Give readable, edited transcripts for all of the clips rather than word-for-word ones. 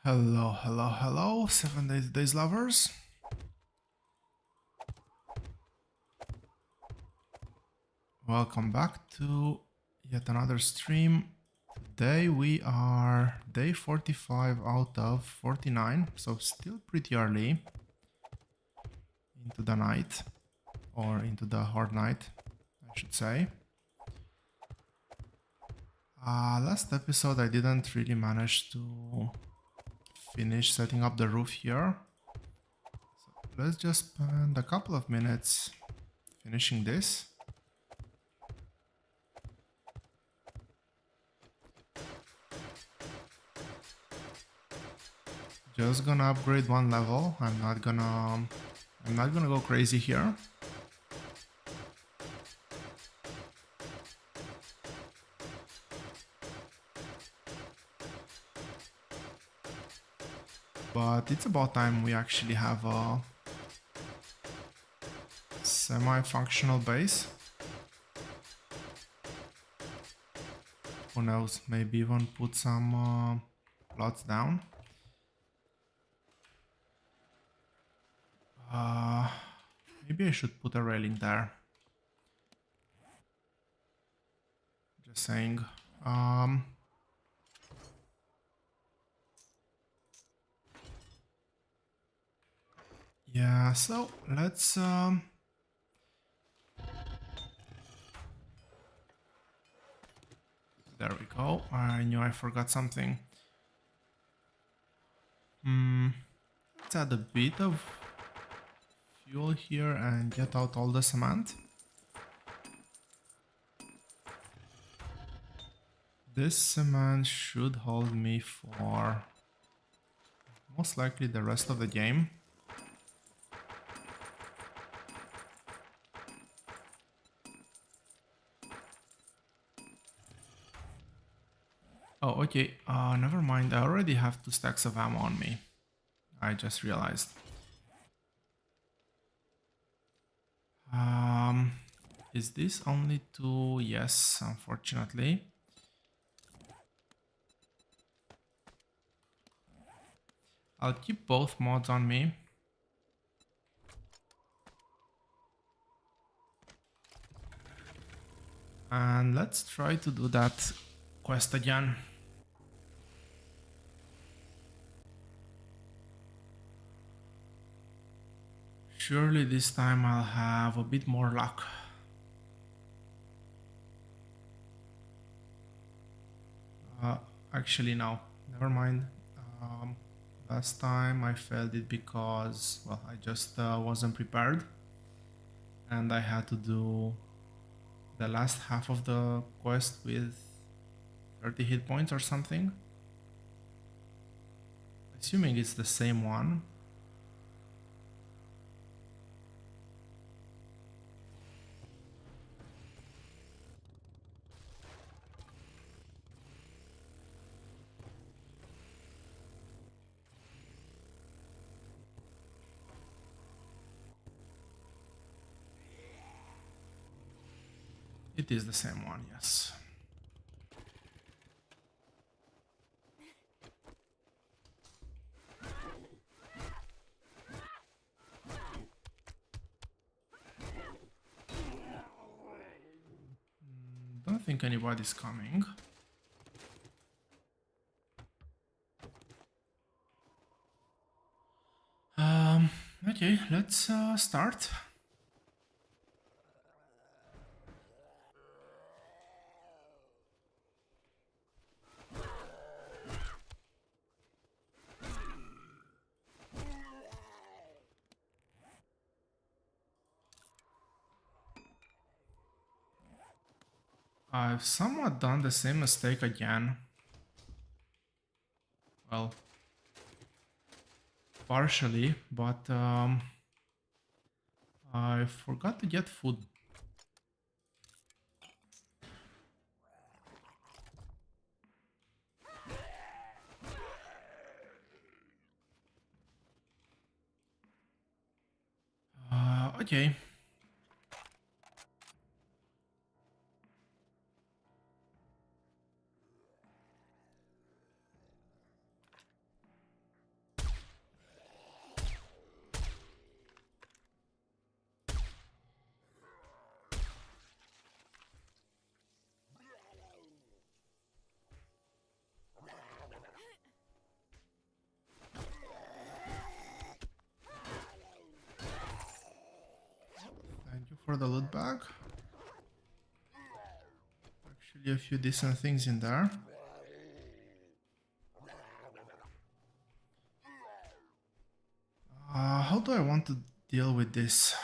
Hello, hello, hello, 7 days lovers. Welcome back to yet another stream. Today we are day 45 out of 49, so still pretty early into the night, or into the hard night, I should say. Last episode I didn't really manage to finish setting up the roof here. So let's just spend a couple of minutes finishing this. Just gonna upgrade one level. I'm not gonna go crazy here. But it's about time we actually have a semi-functional base. Who knows, maybe even put some plots down. Maybe I should put a railing there. Just saying. Yeah, so let's there we go. I knew I forgot something. Let's add a bit of fuel here and get out all the cement. This cement should hold me for most likely the rest of the game. Oh, okay. Never mind. I already have 2 stacks of ammo on me. I just realized. Is this only 2? Yes, unfortunately. I'll keep both mods on me. And let's try to do that quest again. Surely this time I'll have a bit more luck. Actually, no. Never mind. Last time I failed it because, well, I just wasn't prepared. And I had to do the last half of the quest with 30 hit points or something. Assuming it's the same one. It is the same one, yes. Don't think anybody's coming. Okay, let's start. I've somewhat done the same mistake again. Well, partially, but I forgot to get food. Okay. for the loot bag. Actually, a few decent things in there. How do I want to deal with this?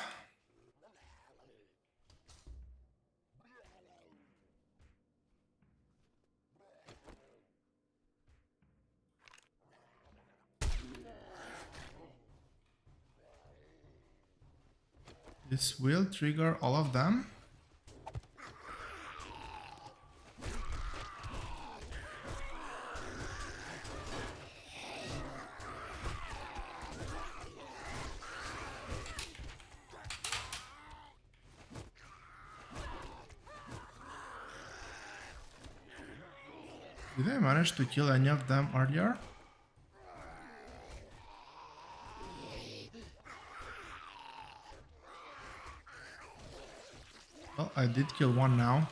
This will trigger all of them. Did I manage to kill any of them earlier? Well, I did kill one now.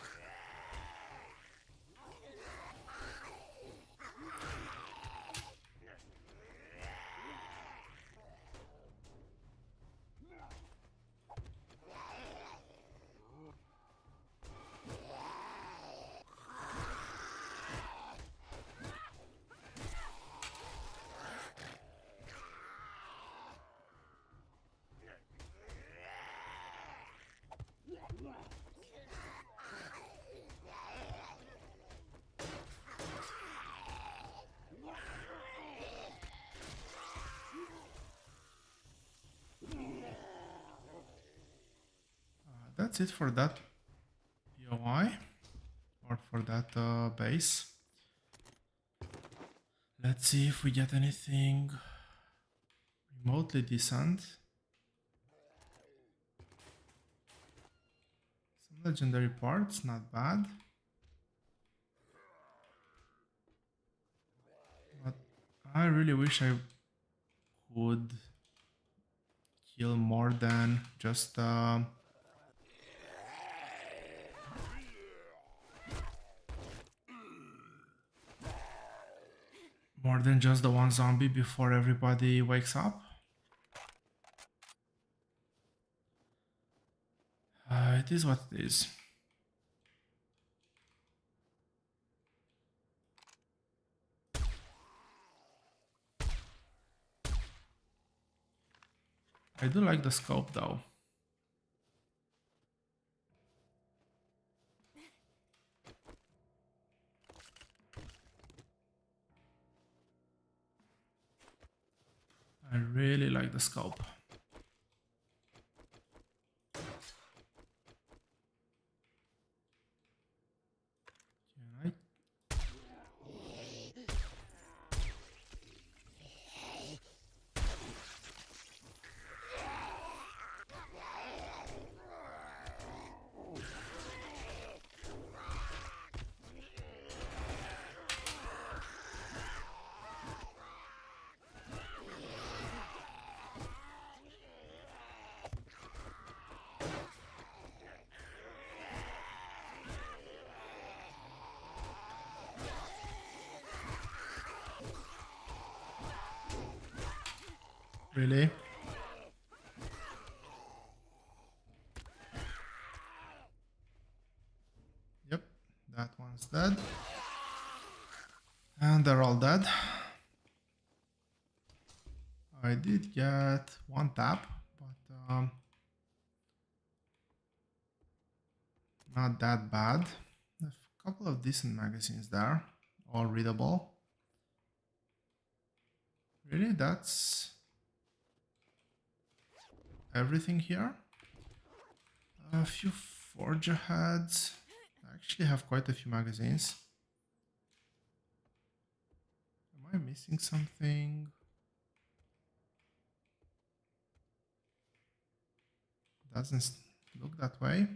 That's it for that POI, or for that base. Let's see if we get anything remotely decent. Some legendary parts, not bad. But I really wish I could kill more than just the one zombie before everybody wakes up. It is what it is. I do like the scope though. I really like the scope. Can I? Really? Yep, that one's dead. And they're all dead. I did get one tap, but not that bad. A couple of decent magazines there, all readable. Really, that's everything here. A few forge heads. I actually have quite a few magazines. Am I missing something? Doesn't look that way.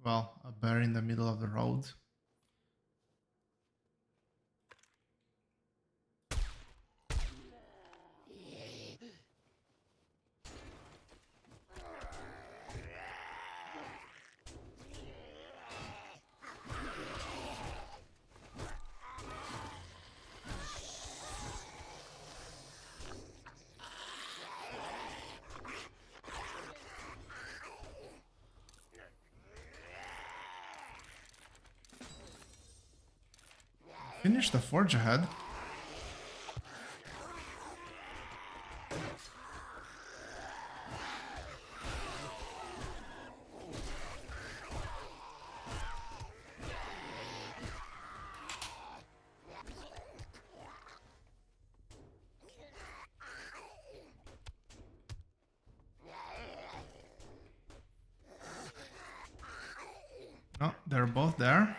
Well, a bear in the middle of the road. finish the forge ahead. No, they're both there.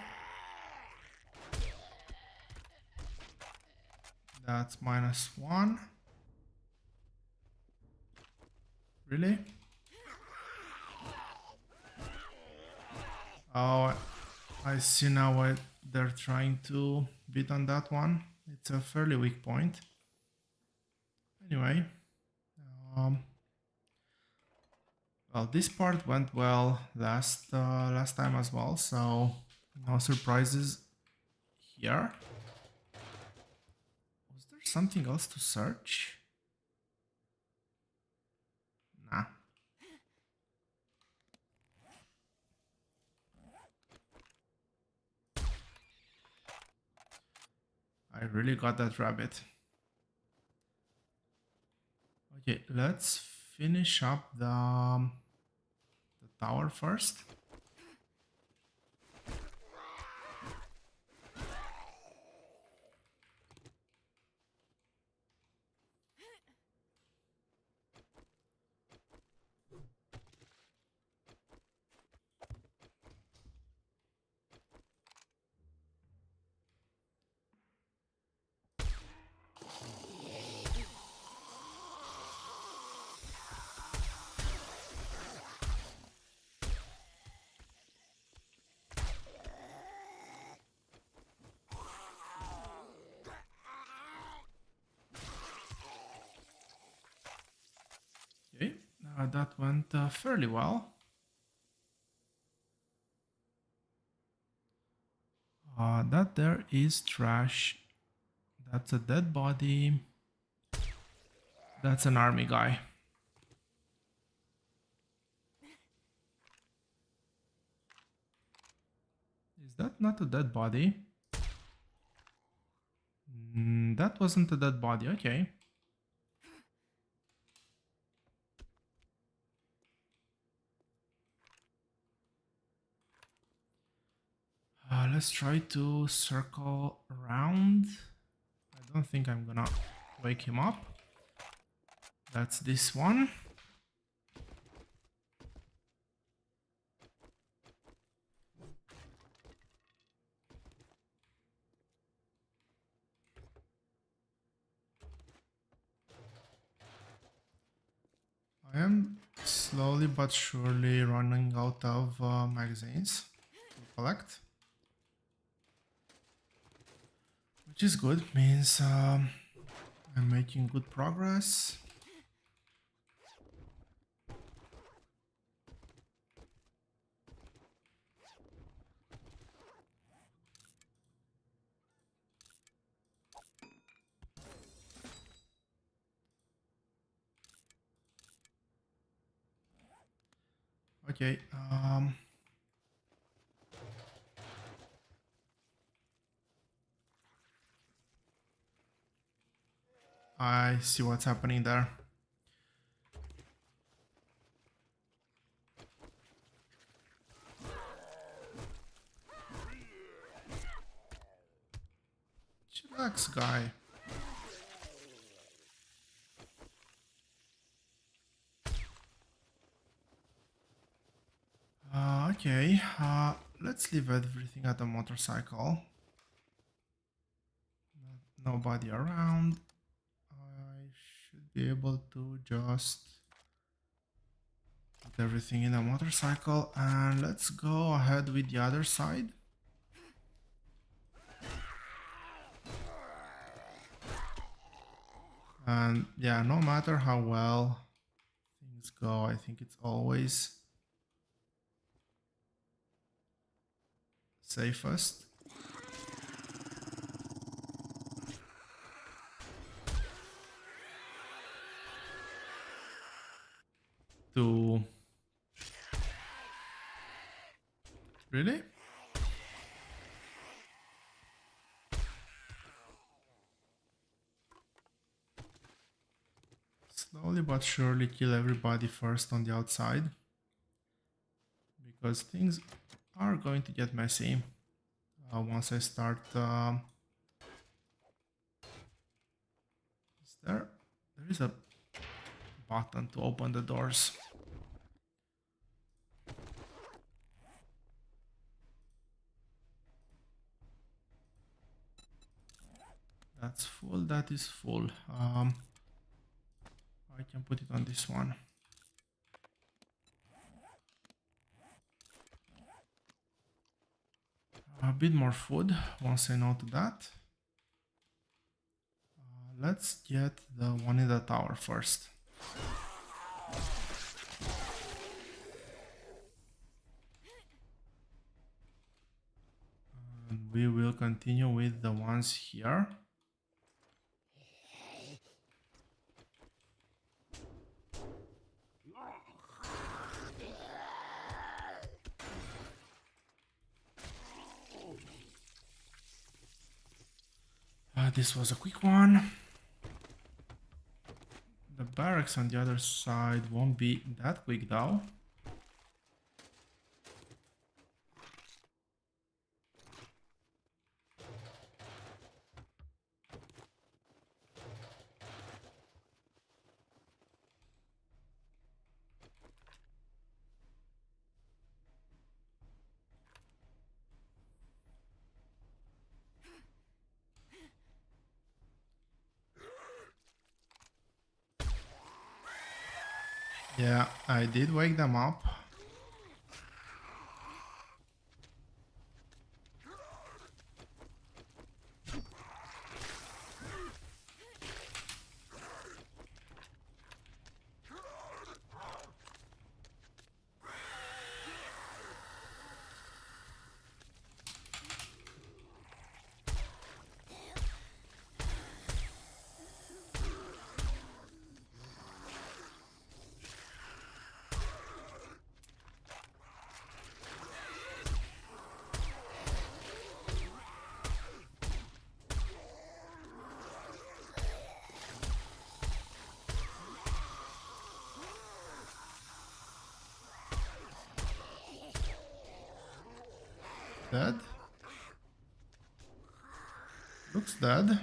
That's -1. Really? Oh, I see now why they're trying to beat on that one. It's a fairly weak point. Anyway, well, this part went well last time as well, so no surprises here. Was there something else to search? Nah. I really got that rabbit. Okay, let's finish up the tower first. Okay, that went fairly well. That there is trash. That's a dead body. That's an army guy. Is that not a dead body? That wasn't a dead body, okay. Let's try to circle around. I don't think I'm gonna wake him up. That's this one. I am slowly but surely running out of magazines to collect. Which is good, means I'm making good progress. Okay, I see what's happening there. Chillax, guy. Okay, let's leave everything at the motorcycle. Nobody around. I should be able to just put everything in a motorcycle, and let's go ahead with the other side. And yeah, no matter how well things go, I think it's always safest to... Really? but surely kill everybody first on the outside, because things are going to get messy once I start. There is a button to open the doors. That's full, that is full. I can put it on this one. A bit more food once I note that. Let's get the one in the tower first. And we will continue with the ones here. This was a quick one. The barracks on the other side won't be that quick though. Yeah, I did wake them up. Dead? Looks dead.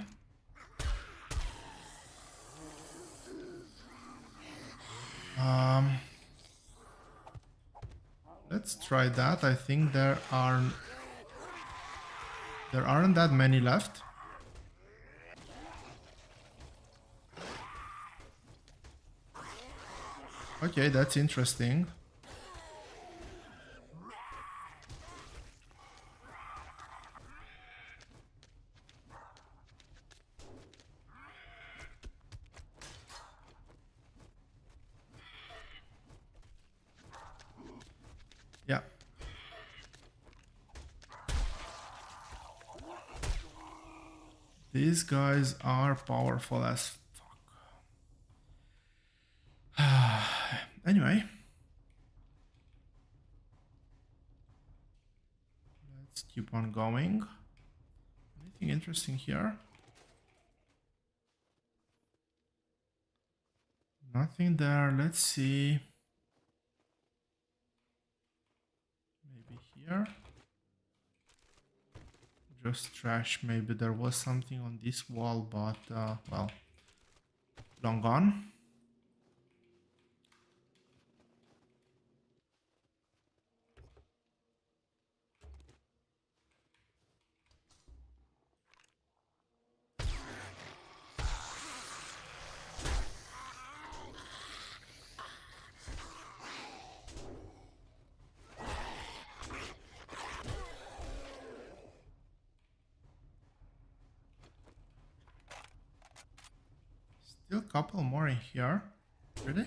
Let's try that. I think there aren't that many left. Okay, that's interesting. Yeah. These guys are powerful as fuck. Anyway. Let's keep on going. Anything interesting here? Nothing there. Let's see. Maybe here. Just trash. Maybe there was something on this wall, but well, long gone. Still a couple more in here. Really?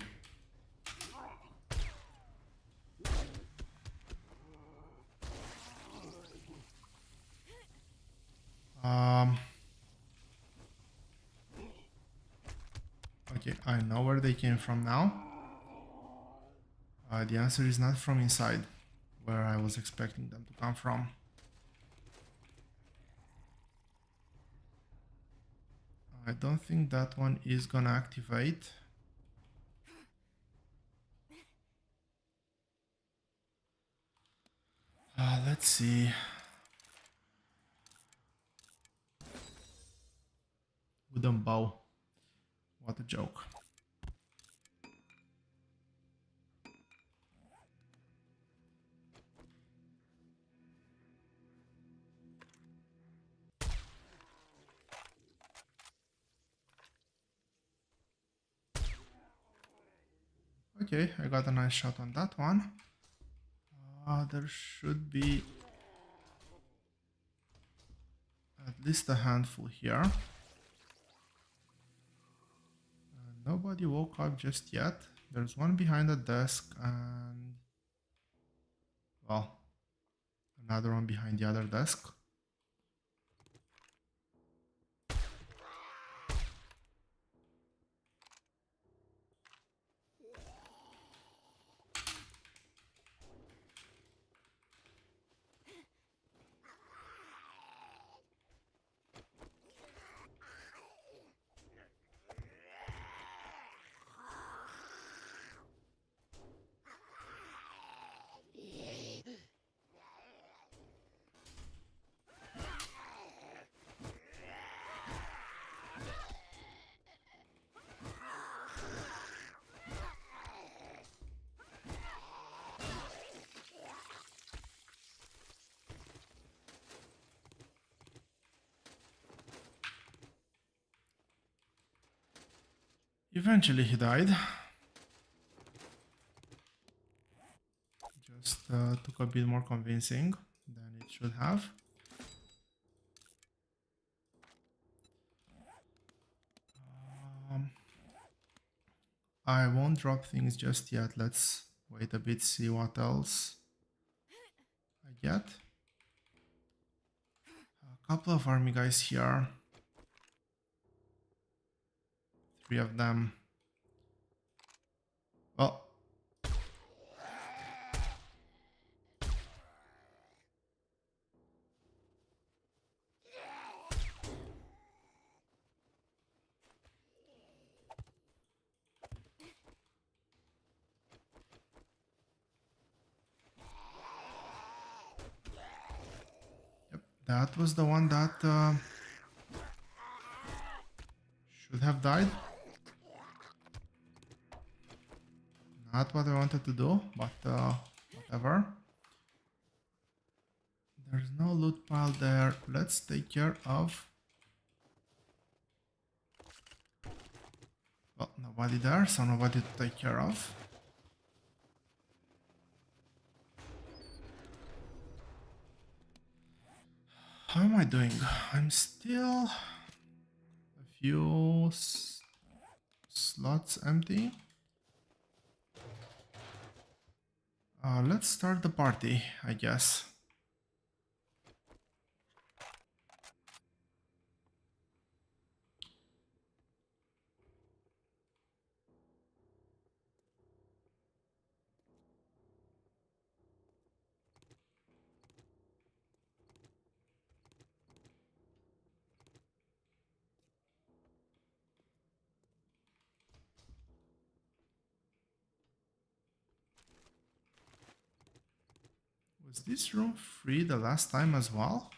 Okay, I know where they came from now. The answer is not from inside, where I was expecting them to come from. I don't think that one is gonna activate. Let's see. Wooden bow. What a joke. Okay, I got a nice shot on that one. There should be at least a handful here. Nobody woke up just yet. There's one behind the desk and, well, another one behind the other desk. Eventually he died. Just took a bit more convincing than it should have. I won't drop things just yet. Let's wait a bit, see what else I get. A couple of army guys here. 3 of them. Well, yep, that was the one that should have died. Not what I wanted to do, but whatever. There's no loot pile there. Let's take care of... Well, nobody there, so nobody to take care of. How am I doing? I'm still a few slots empty. Let's start the party, I guess. Was this room free the last time as well?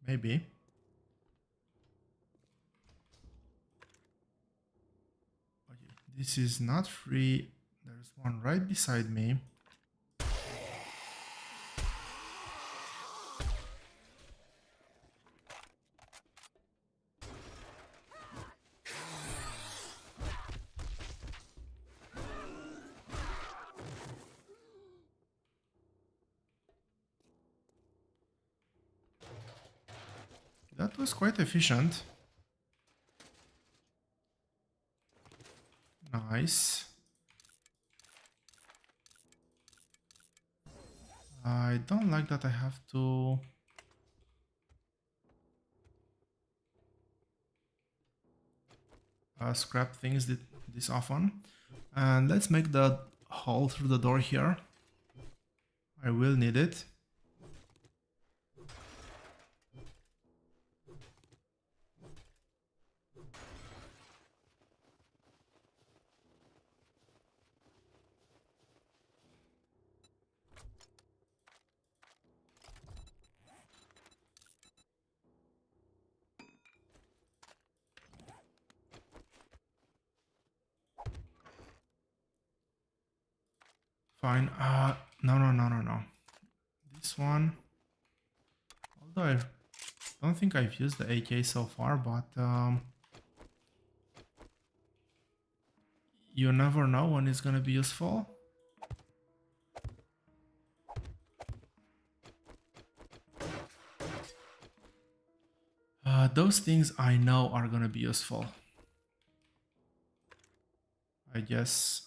Maybe. Okay, this is not free. There's one right beside me. That was quite efficient. Nice. I don't like that I have to... scrap things this often. And let's make the hole through the door here. I will need it. Fine. No. This one. Although I don't think I've used the AK so far, but you never know when it's gonna be useful. Those things I know are gonna be useful. I guess.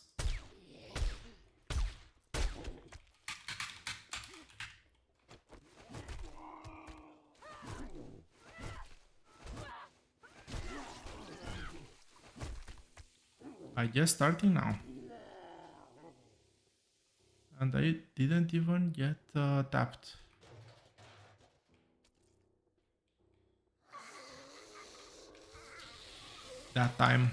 Starting now. And I didn't even get tapped. That time.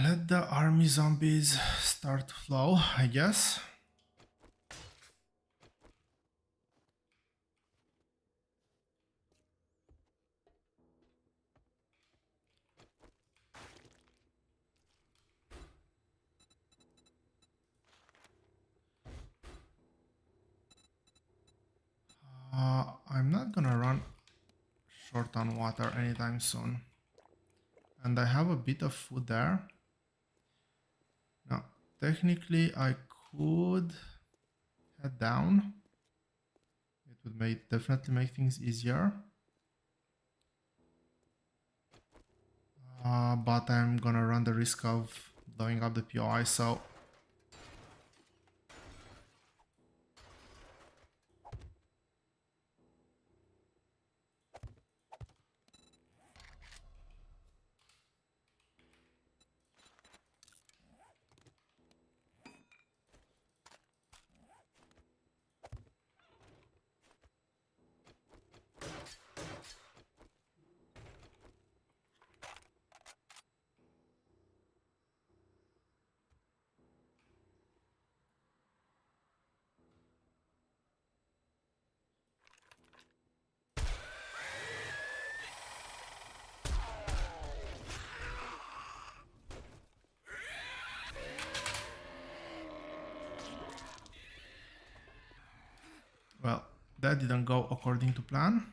Let the army zombies start to flow, I guess. I'm not gonna run short on water anytime soon. And I have a bit of food there. Now, technically I could head down. It would definitely make things easier. But I'm gonna run the risk of blowing up the POI, so... Well, that didn't go according to plan.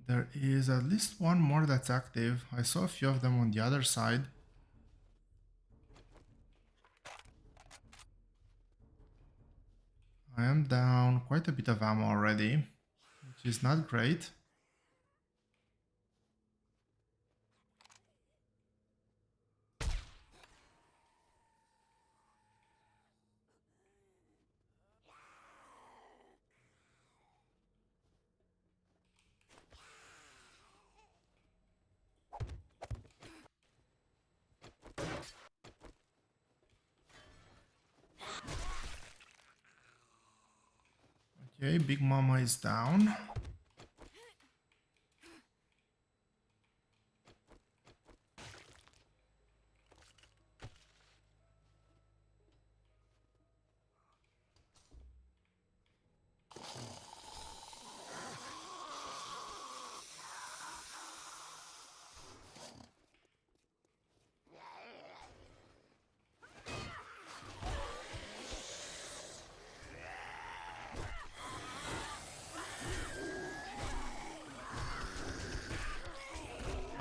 There is at least one more that's active. I saw a few of them on the other side. I am down quite a bit of ammo already, which is not great. Okay, Big Mama is down.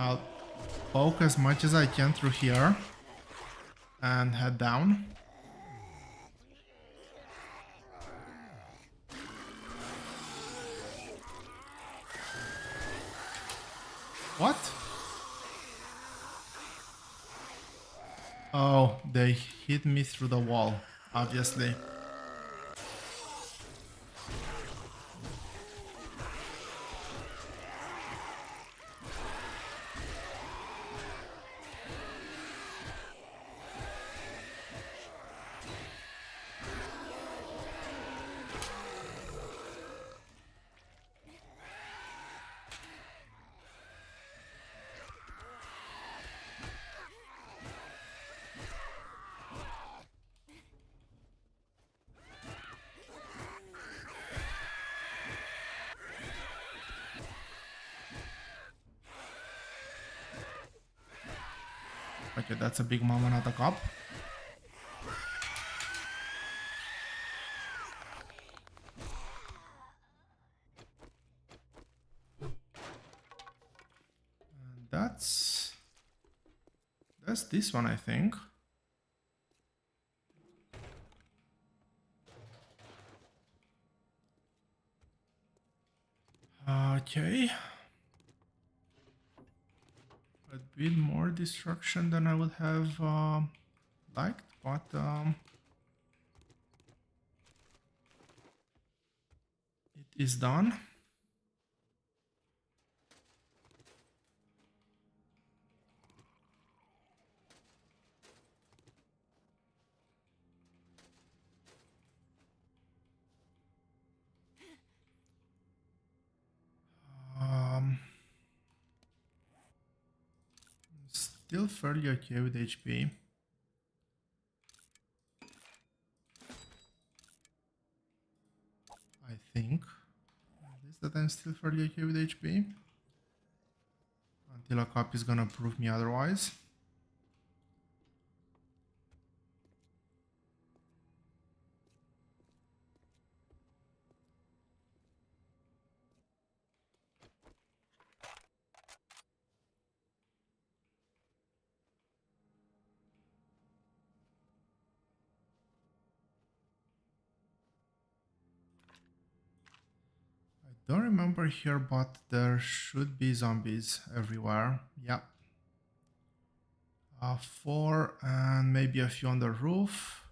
I'll poke as much as I can through here and head down. What? Oh, they hit me through the wall, obviously. Okay, that's a Big Mama, not a cop. And that's this one, I think. Okay. A bit more destruction than I would have liked, but it is done. Still fairly okay with HP. I think. At least that I'm still fairly okay with HP. Until a cop is gonna prove me otherwise. I don't remember here, but there should be zombies everywhere. Yeah. 4 and maybe a few on the roof.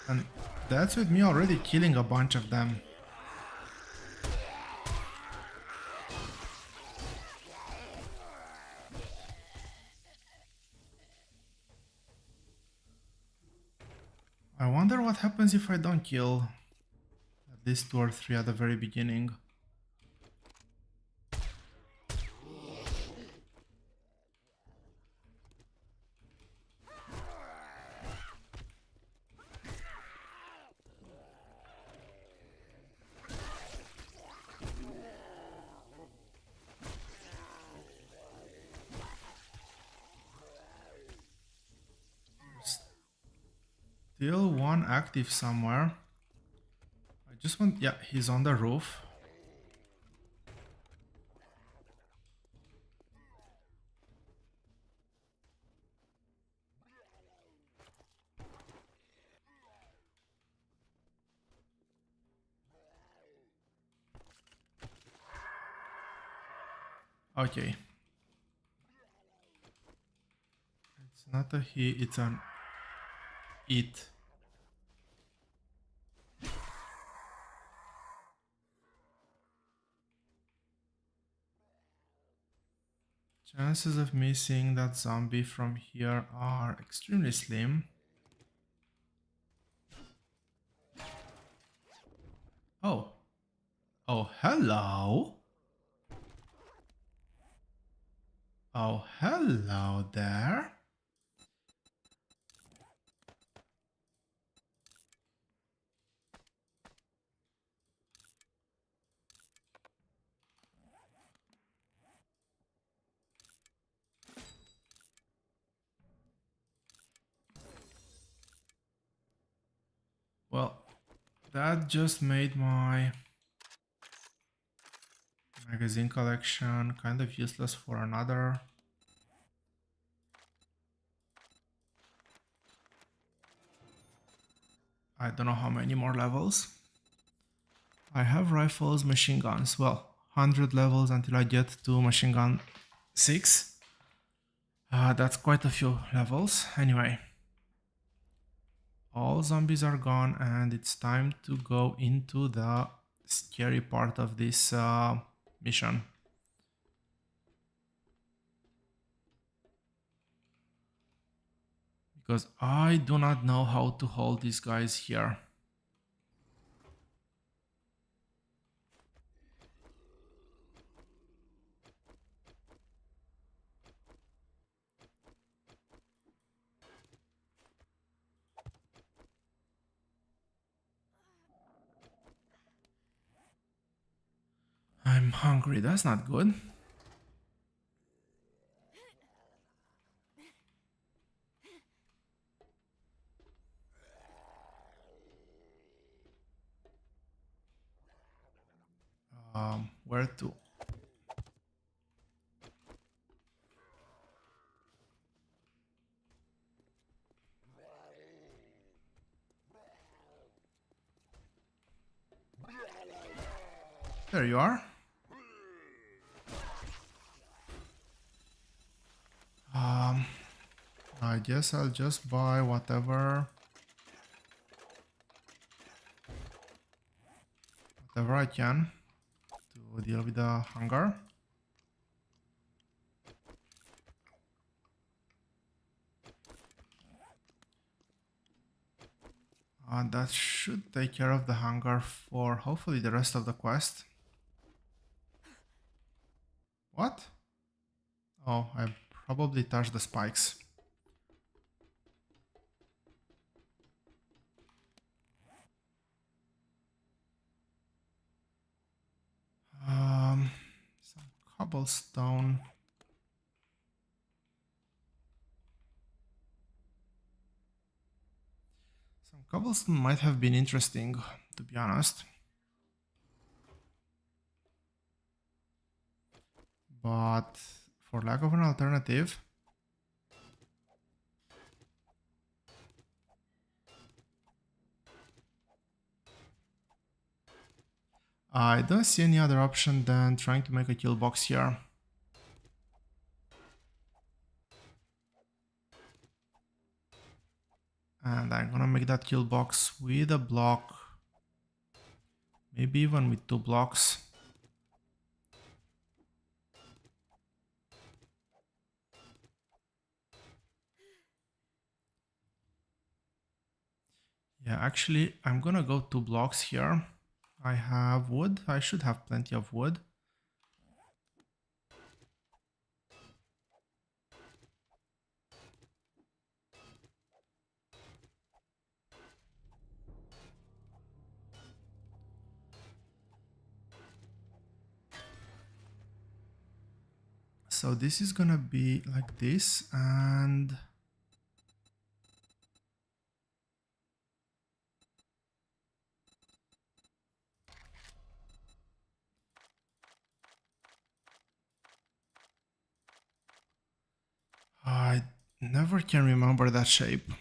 And that's with me already killing a bunch of them. I wonder what happens if I don't kill at least 2 or 3 at the very beginning. Still one active somewhere. I just want... Yeah, he's on the roof. Okay. It's not a he, it's an it. Chances of me seeing that zombie from here are extremely slim. Oh. Oh, hello. Oh, hello there. Well, that just made my magazine collection kind of useless for another. I don't know how many more levels. I have rifles, machine guns. Well, 100 levels until I get to machine gun 6. That's quite a few levels. Anyway, all zombies are gone and it's time to go into the scary part of this mission. Because I do not know how to hold these guys here. I'm hungry, that's not good. Where to? There you are. I guess I'll just buy whatever I can to deal with the hunger. That should take care of the hunger for hopefully the rest of the quest. What? Oh, I probably touched the spikes. Some cobblestone. Some cobblestone might have been interesting, to be honest. But for lack of an alternative, I don't see any other option than trying to make a kill box here. And I'm gonna make that kill box with a block. Maybe even with 2 blocks. Yeah, actually, I'm gonna go 2 blocks here. I have wood. I should have plenty of wood. So this is gonna be like this, and I never can remember that shape.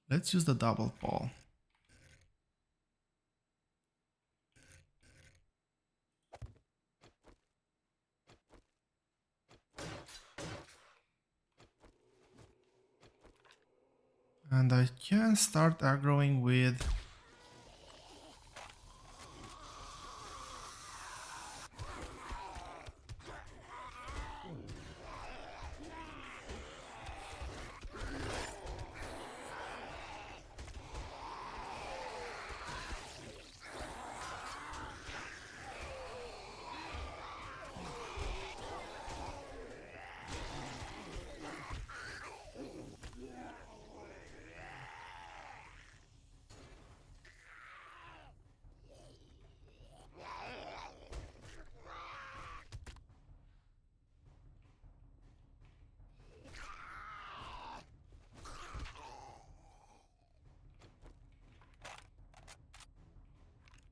Let's use the double pole. And I can start aggroing with...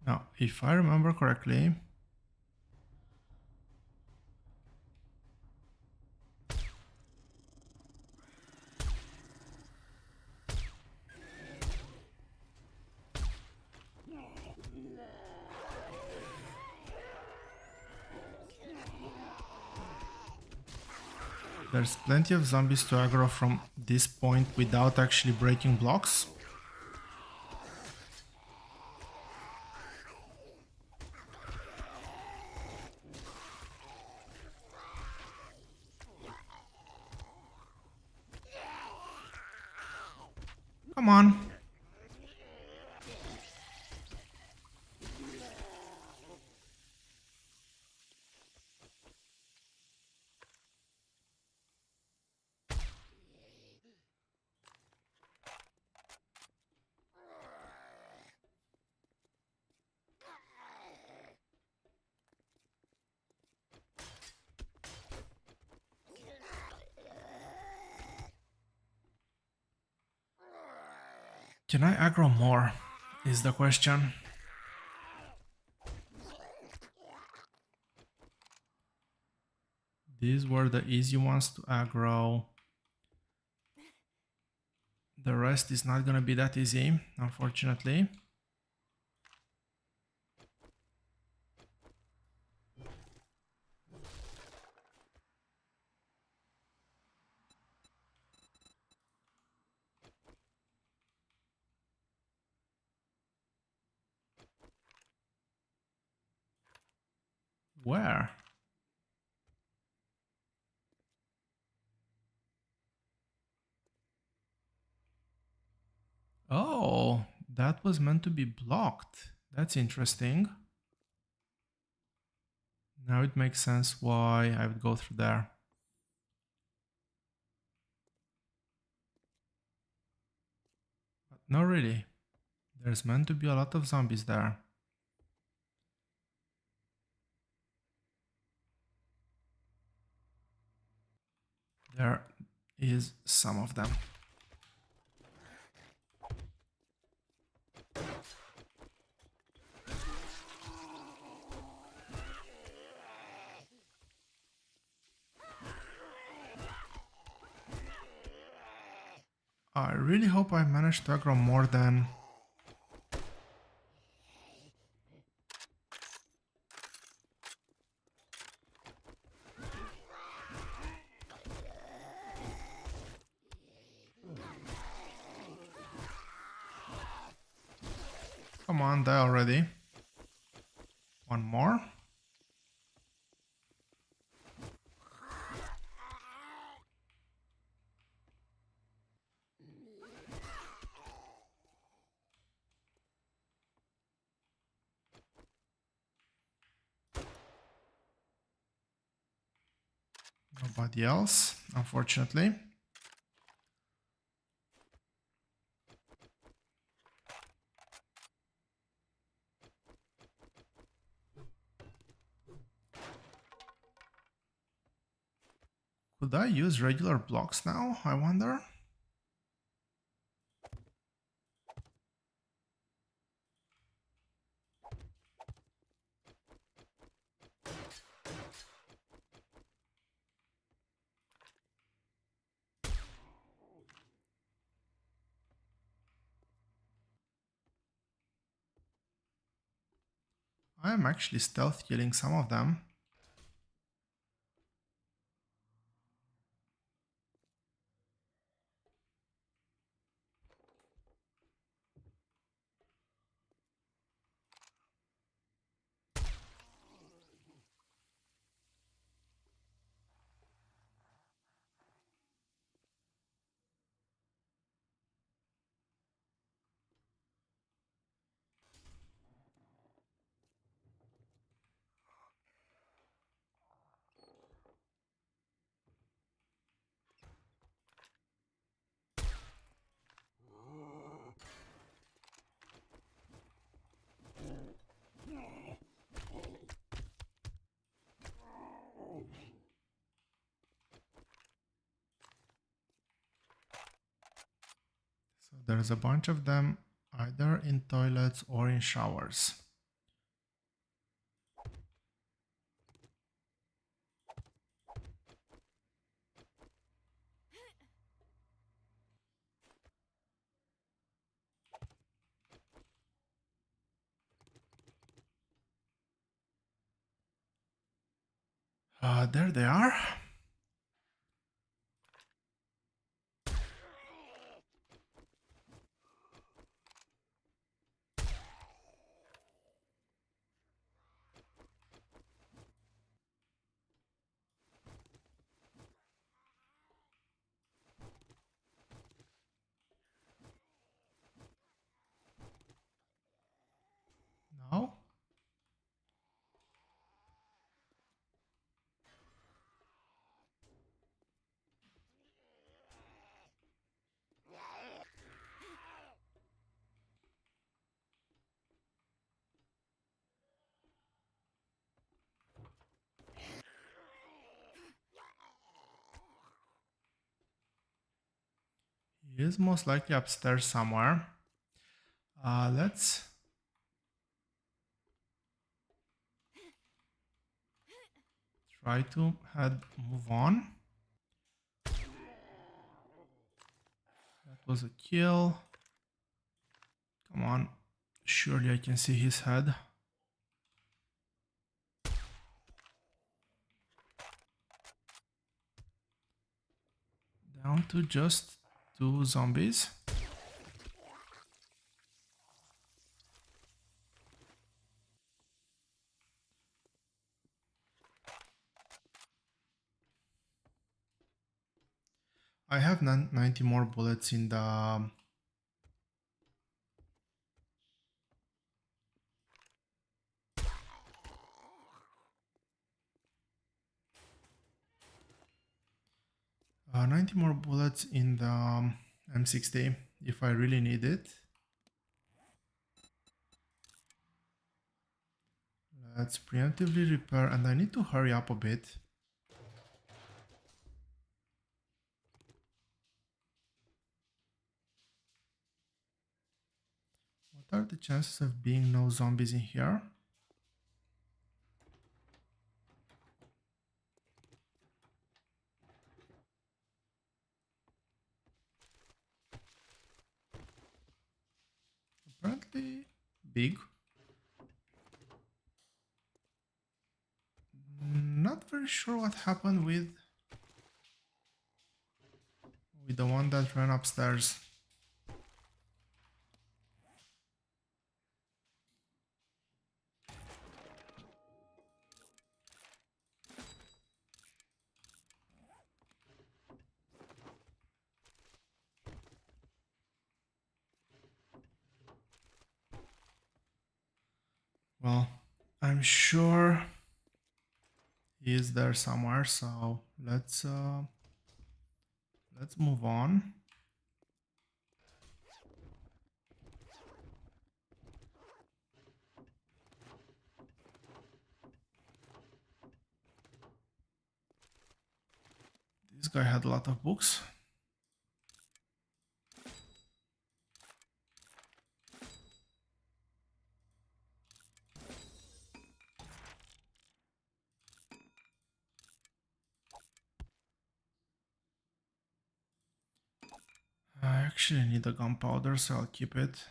Now, if I remember correctly, there's plenty of zombies to aggro from this point without actually breaking blocks. Come on. Can I aggro more? Is the question. These were the easy ones to aggro. The rest is not gonna be that easy, unfortunately. Where? Oh, that was meant to be blocked. That's interesting. Now it makes sense why I would go through there. But not really. There's meant to be a lot of zombies there. There is some of them. I really hope I managed to aggro more than... Come on, die already. One more. Nobody else, unfortunately. Could I use regular blocks now, I wonder? I'm actually stealth killing some of them. So there's a bunch of them either in toilets or in showers. There they are. Now, he is most likely upstairs somewhere. Let's try to move on. That was a kill. Come on. Surely I can see his head. Down to just 2 zombies. I have 90 more bullets in the... 90 more bullets in the M60 if I really need it. Let's preemptively repair, and I need to hurry up a bit. What are the chances of being no zombies in here? Apparently big. Not very sure what happened with the one that ran upstairs. Well, I'm sure he is there somewhere, so let's move on. This guy had a lot of books. I actually need a gunpowder, so I'll keep it.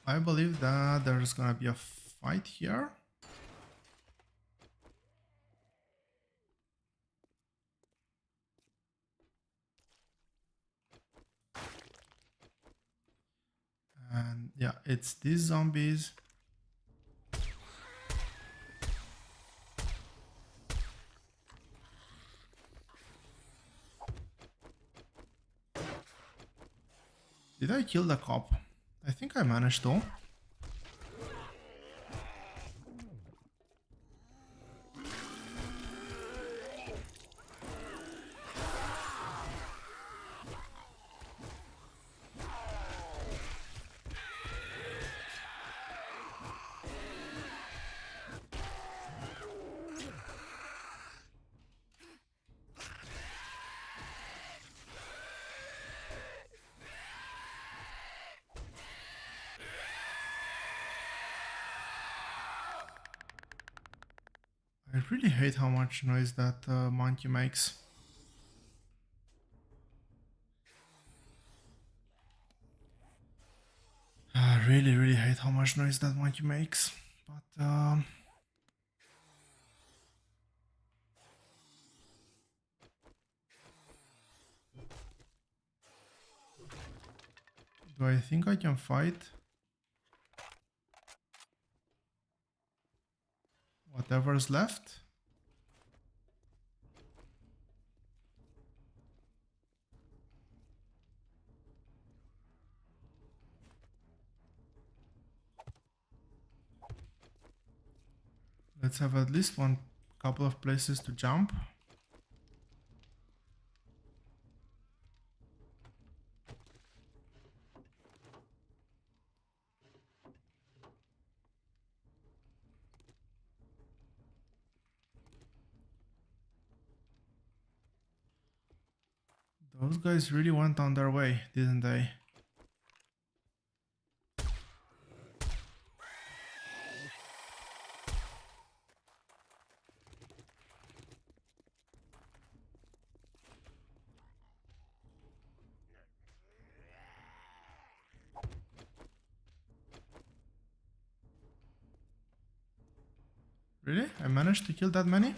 I believe that there's gonna be a fight here. And yeah, it's these zombies. Did I kill the cop? I think I managed to. I really hate how much noise that monkey makes. I really hate how much noise that monkey makes. But do I think I can fight whatever's left? Let's have at least one couple of places to jump. Those guys really went on their way, didn't they? Really? I managed to kill that many?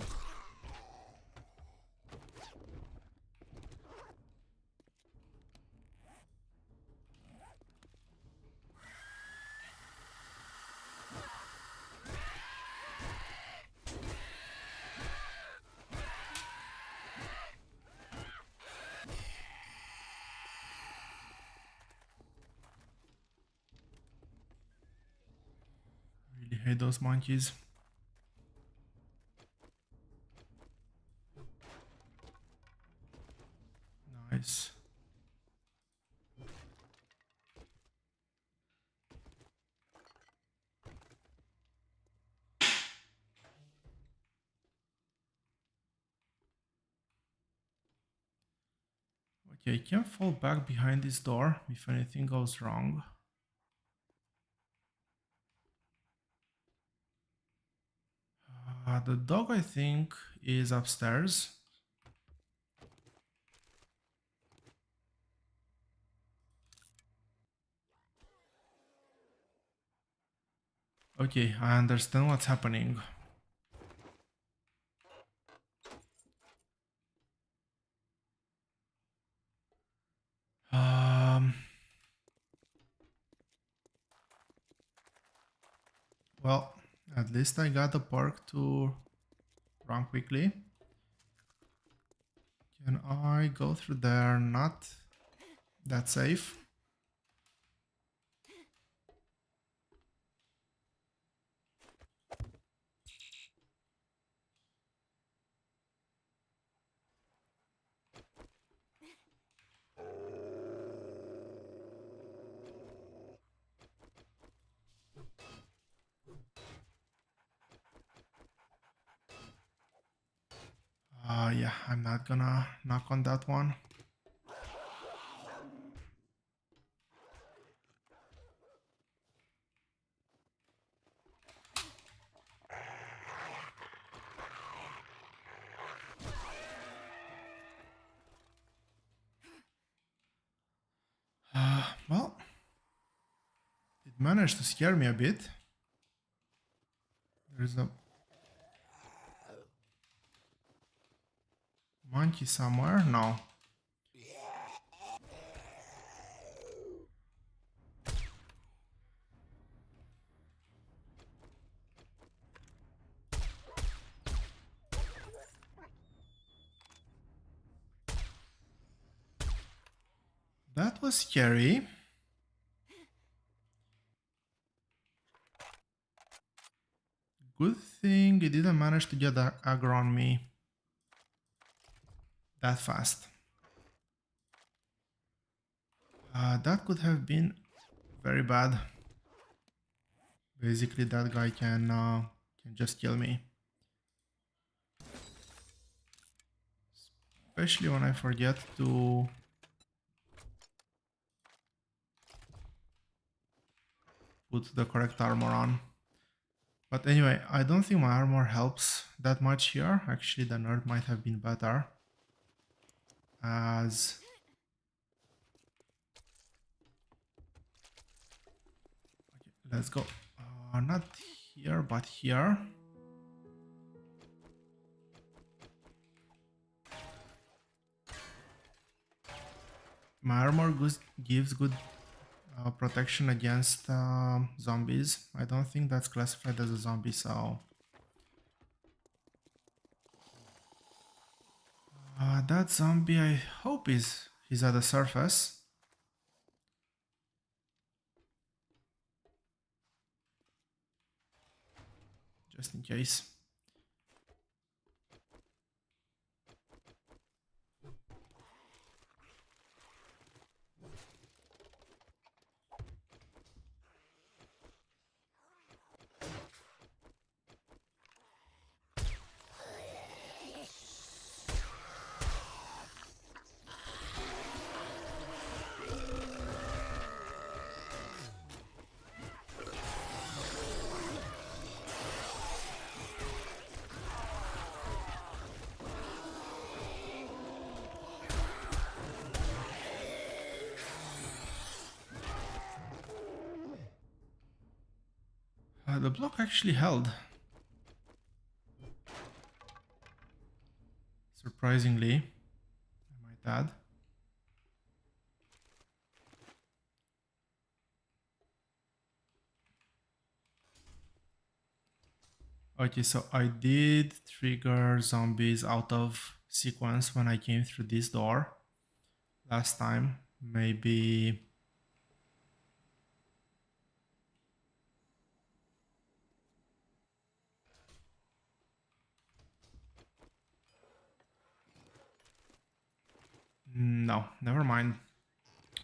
Really hate those monkeys. Nice. Okay, I can fall back behind this door if anything goes wrong. The dog, I think, is upstairs. Okay, I understand what's happening. Um, well, at least I got the perk to run quickly. Can I go through there? Not that safe. Yeah, I'm not gonna knock on that one. Well, it Managed to scare me a bit. There's a monkey somewhere. No. That was scary. Good thing it didn't manage to get aggro on me that fast. That could have been very bad. Basically, that guy can just kill me. Especially when I forget to put the correct armor on. But anyway, I don't think my armor helps that much here. Actually, the nerd might have been better. As... Okay, let's go. Not here, but here. My armor gives good protection against zombies. I don't think that's classified as a zombie, so... that zombie, I hope he's at the surface. Just in case. The block actually held. Surprisingly, I might add. Okay, so I did trigger zombies out of sequence when I came through this door last time. Maybe... No, never mind.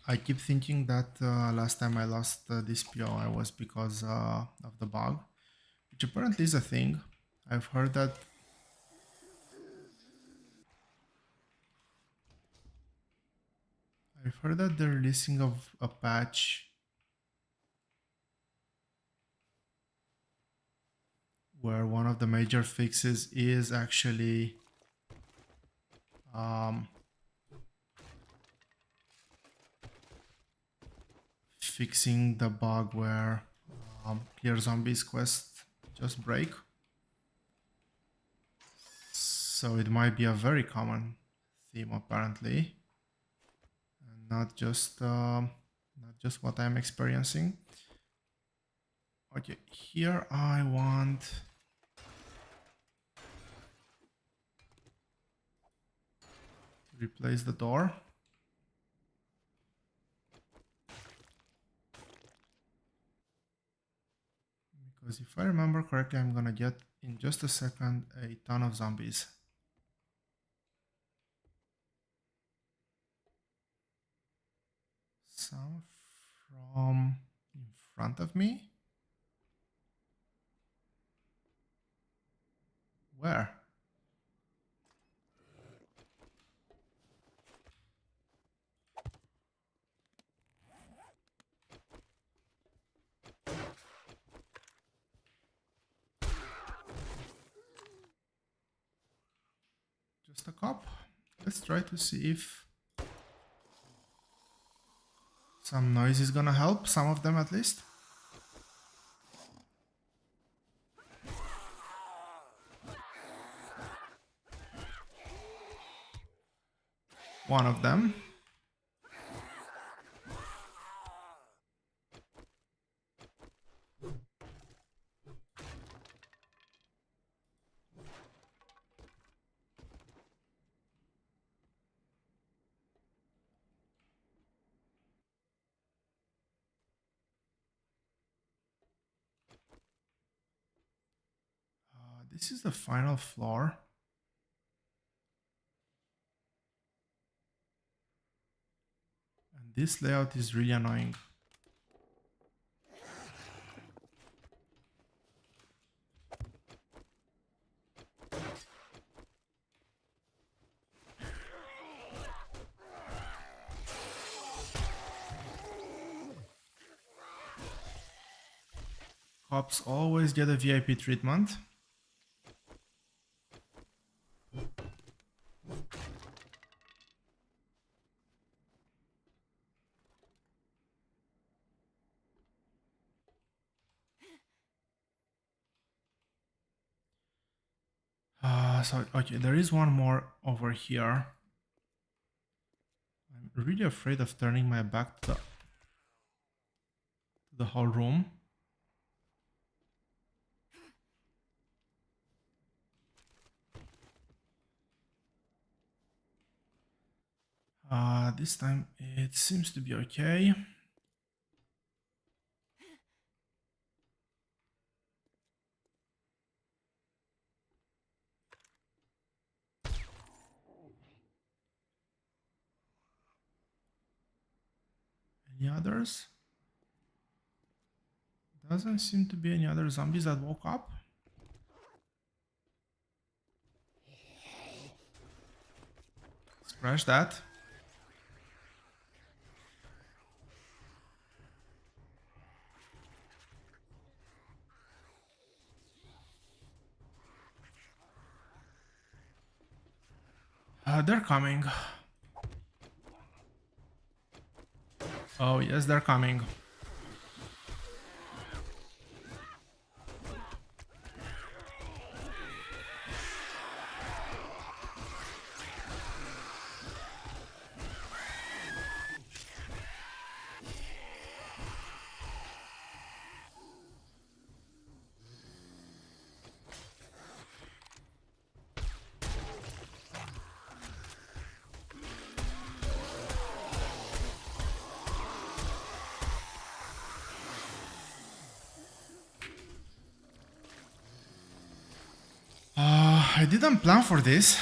I keep thinking that last time I lost this POI was because of the bug, which apparently is a thing. I've heard that they're releasing of a patch where one of the major fixes is actually fixing the bug where clear zombies quest just break. So it might be a very common theme apparently, and not just what I'm experiencing. Okay, here I want to replace the door. Because if I remember correctly, I'm gonna get in just a second a ton of zombies. Some from in front of me? Where? Just a cop. Let's try to see if some noise is gonna help, some of them at least. one of them. This is the final floor. And this layout is really annoying. Cops always get a VIP treatment. So, okay, there is one more over here. I'm really afraid of turning my back to the whole room. This time it seems to be okay. Any others? Doesn't seem to be any other zombies that woke up. Scratch that. They're coming. Oh yes, they're coming. I didn't plan for this.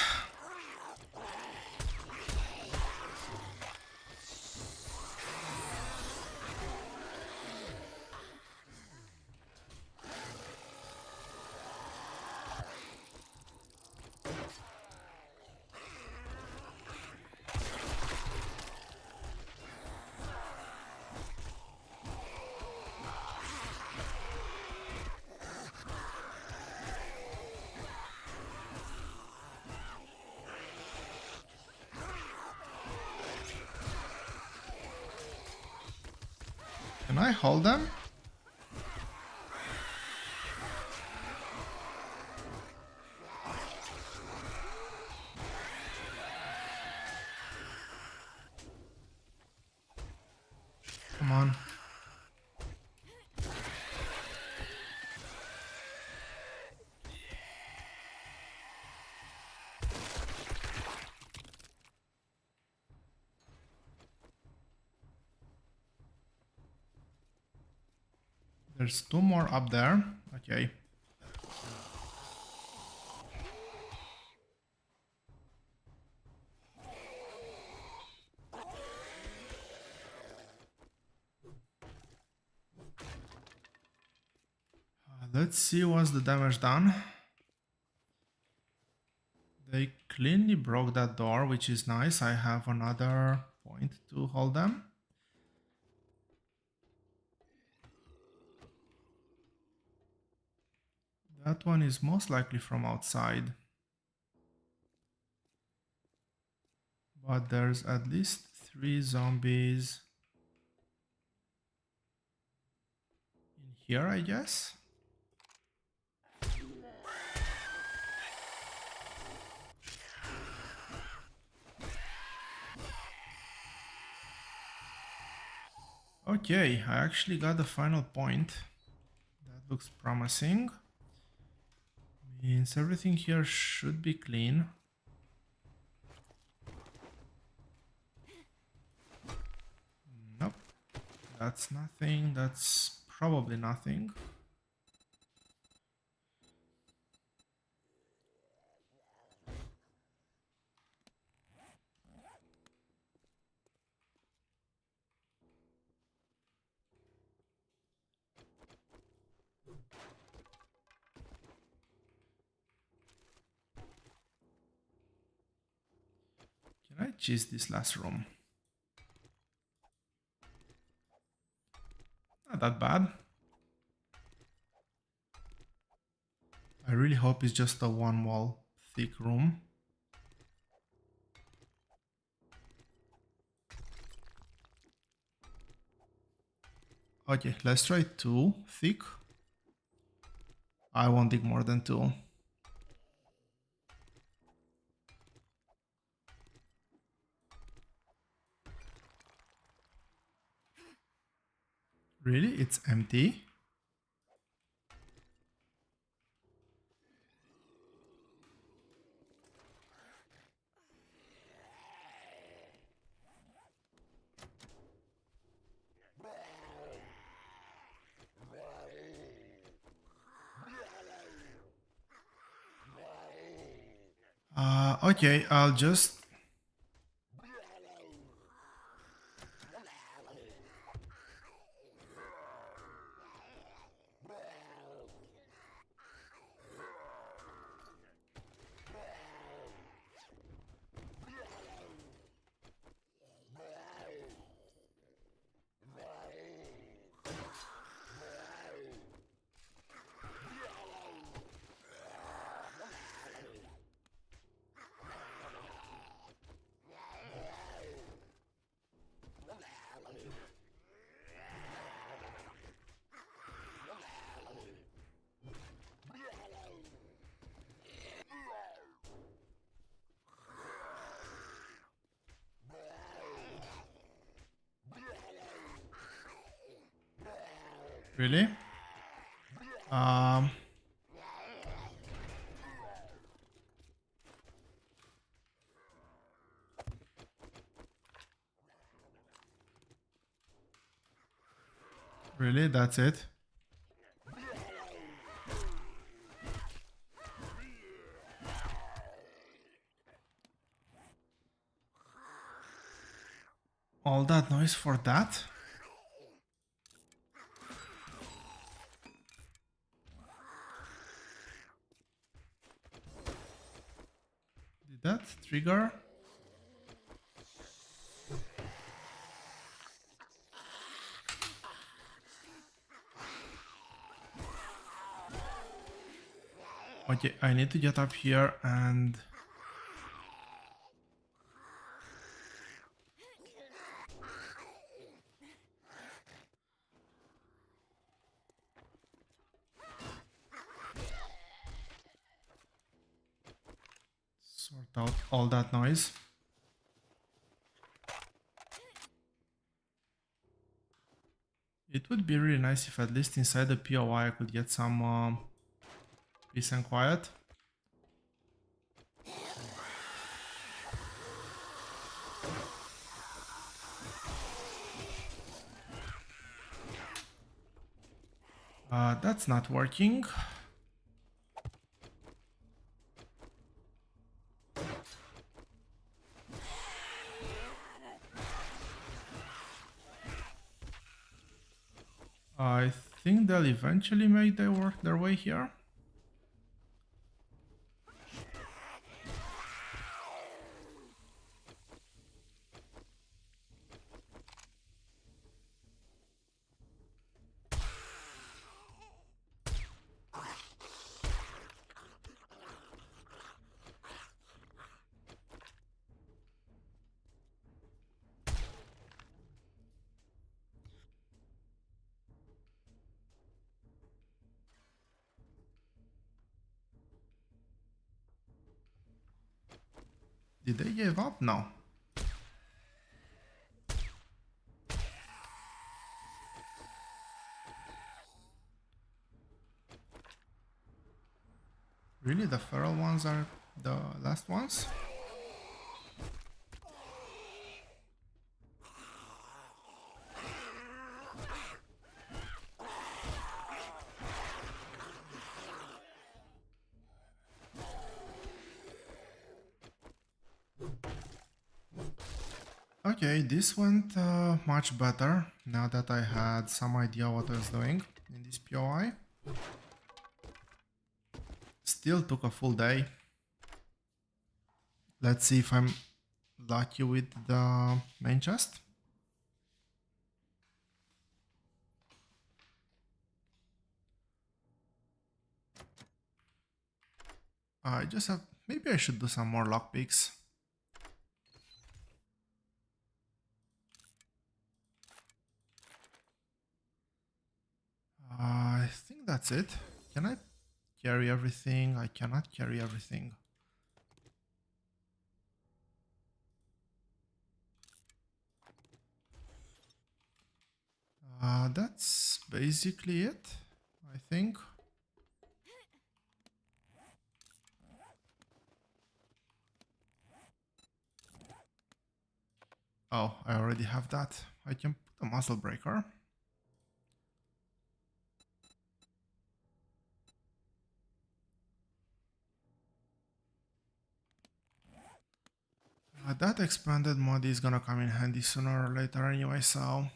Can I hold them? Come on. There's two more up there. Okay. Let's see what's the damage done. They cleanly broke that door, which is nice. I have another point to hold them. That one is most likely from outside. But there's at least 3 zombies in here, I guess. Okay, I actually got the final point. That looks promising. Means everything here should be clean. Nope. That's nothing. That's probably nothing. Can I cheese this last room? Not that bad. I really hope it's just a one wall thick room. Okay, let's try 2 thick. I won't dig more than 2. Really? It's empty? Okay, I'll just... Really? Really? That's it? All that noise for that? Did that trigger? Okay, I need to get up here and... sort out all that noise. It would be really nice if at least inside the POI I could get some peace and quiet. That's not working. I think they'll eventually make their way here. Did they give up? No. Really, the feral ones are the last ones? Okay, this went much better now that I had some idea what I was doing in this POI. Still took a full day. Let's see if I'm lucky with the main chest. I just have... maybe I should do some more lockpicks. I think that's it. Can I carry everything? I cannot carry everything. That's basically it, I think. Oh, I already have that. I can put a muzzle breaker. That expanded mod is gonna come in handy sooner or later anyway, so...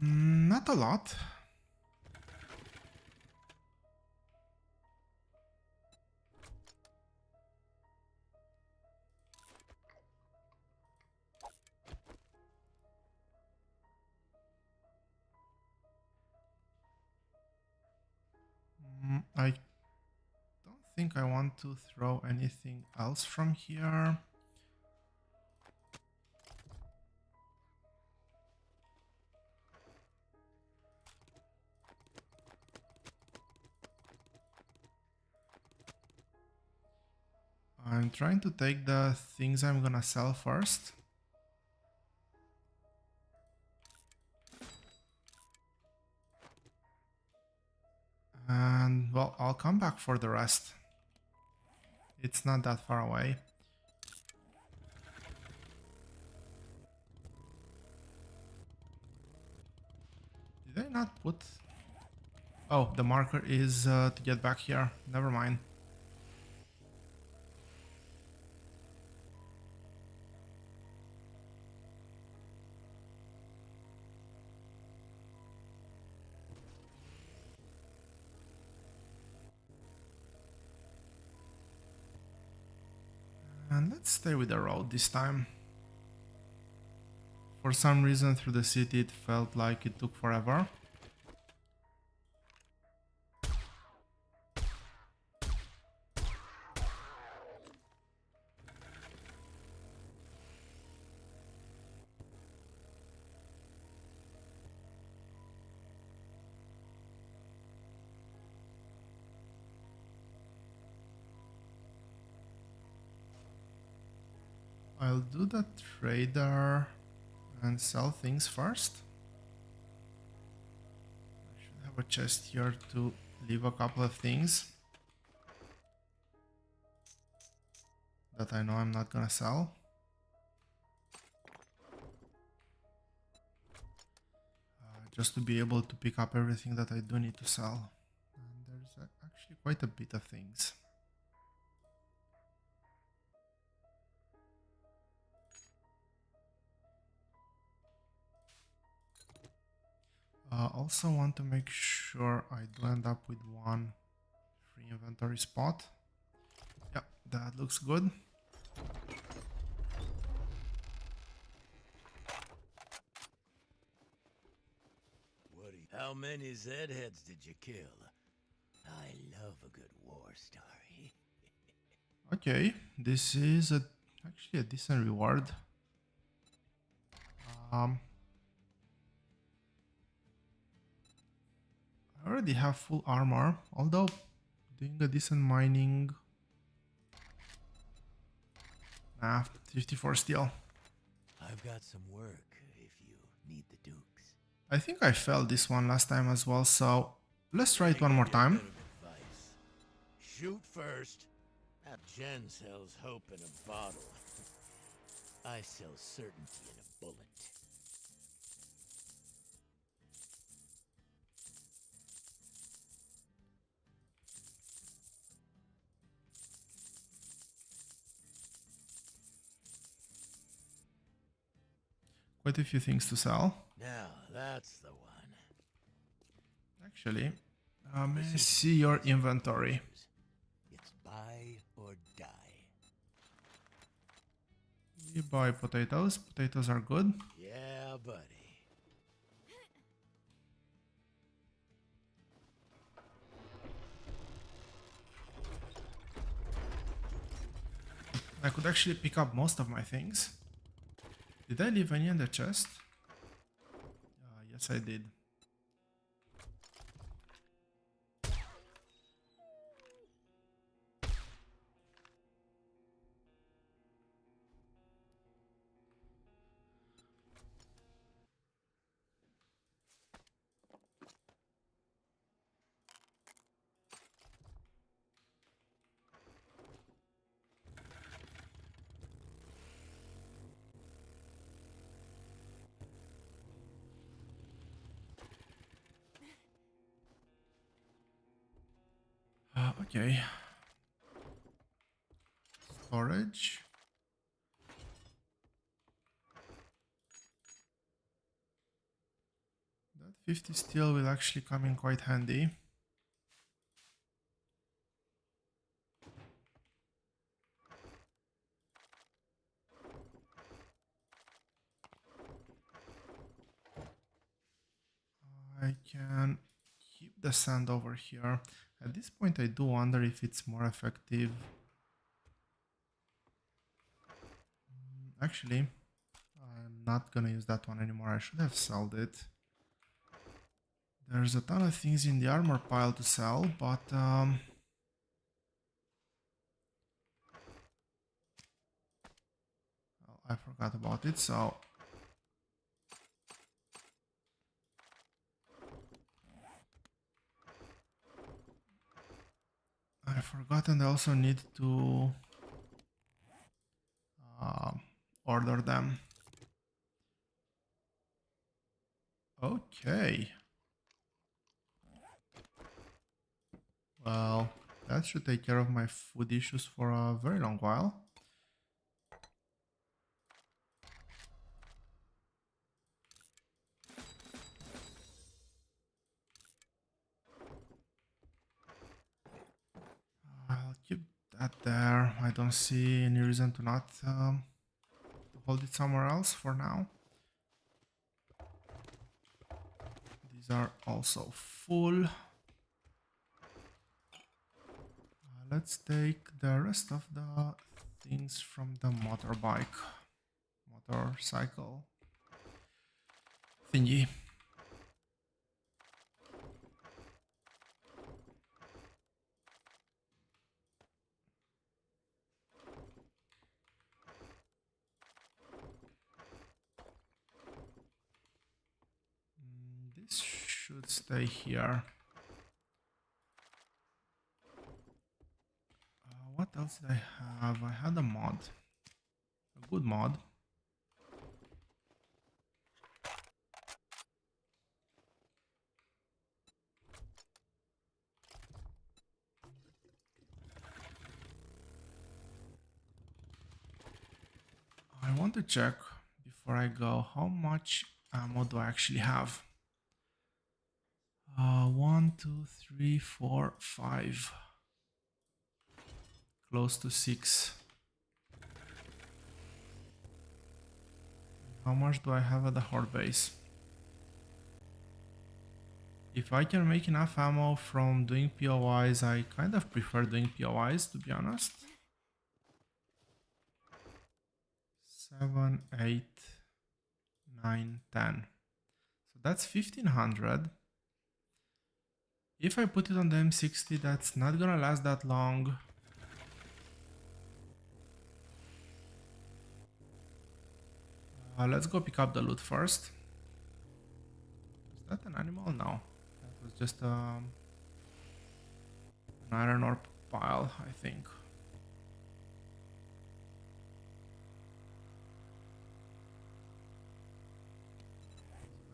not a lot. I don't think I want to throw anything else from here. I'm trying to take the things I'm gonna sell first. And, well, I'll come back for the rest. It's not that far away. Did I not put... oh, the marker is to get back here. Never mind. And let's stay with the road this time. For some reason through the city it felt like it took forever. I'll do the trader and sell things first. I should have a chest here to leave a couple of things that I know I'm not gonna sell. Just to be able to pick up everything that I do need to sell. And there's actually quite a bit of things. Also want to make sure I do end up with one free inventory spot. Yeah, that looks good. How many Zed-heads did you kill? I love a good war story. Okay, this is actually a decent reward. I already have full armor, although doing a decent mining... nah, 54 steel. I've got some work if you need the dukes. I think I failed this one last time as well, so let's try it one more Give you a time. bit of advice. Shoot first. That Jen sells hope in a bottle. I sell certainty in a bullet. Quite a few things to sell. Now, that's the one. Actually, may I This is see your inventory? It's buy or die. We buy potatoes. Potatoes are good. Yeah, buddy. I could actually pick up most of my things. Did I leave any in the chest? Yes, I did. Okay. Storage. That 50 steel will actually come in quite handy. I can keep the sand over here. At this point, I do wonder if it's more effective. Actually, I'm not gonna use that one anymore. I should have sold it. There's a ton of things in the armor pile to sell, but well, I forgot about it, so I forgot, and I also need to order them. Okay. Well, that should take care of my food issues for a very long while. I'll keep that there. I don't see any reason to not hold it somewhere else for now. These are also full. Let's take the rest of the things from the motorcycle thingy. This should stay here. What else did I have? I had a mod. A good mod. I want to check before I go how much ammo do I actually have. 1, 2, 3, 4, 5. Close to 6. How much do I have at the horde base? If I can make enough ammo from doing POIs, I kind of prefer doing POIs, to be honest. 7, 8, 9, 10. So that's 1500. If I put it on the M60, that's not gonna last that long. Let's go pick up the loot first. that an animal? No. That was just an iron ore pile, I think.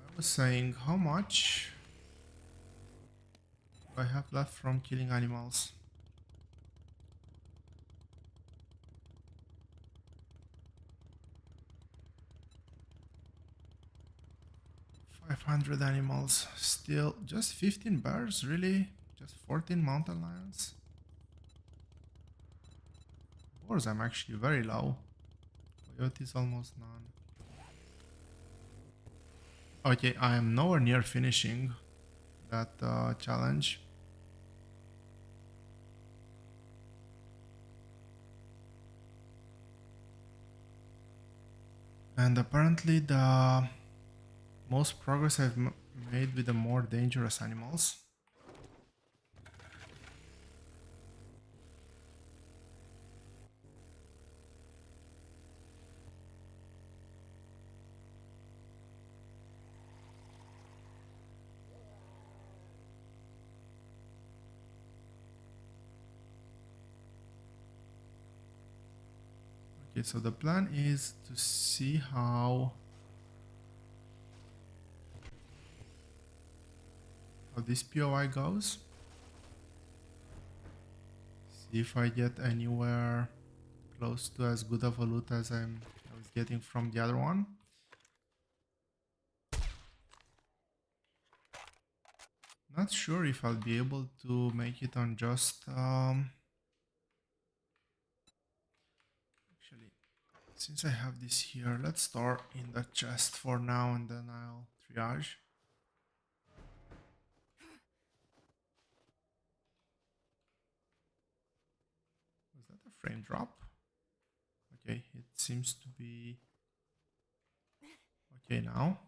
I was saying, how much do I have left from killing animals? 500 animals. Still, just 15 bears, really? Just 14 mountain lions? Boars, I'm actually very low. Coyotes, almost none. Okay, I am nowhere near finishing that challenge. And apparently the most progress I've made with the more dangerous animals. Okay, so the plan is to see how this POI goes. See if I get anywhere close to as good of a loot as I was getting from the other one. Not sure if I'll be able to make it on just actually, since I have this here, let's store in the chest for now and then I'll triage. Was that a frame drop? Okay, it seems to be okay now.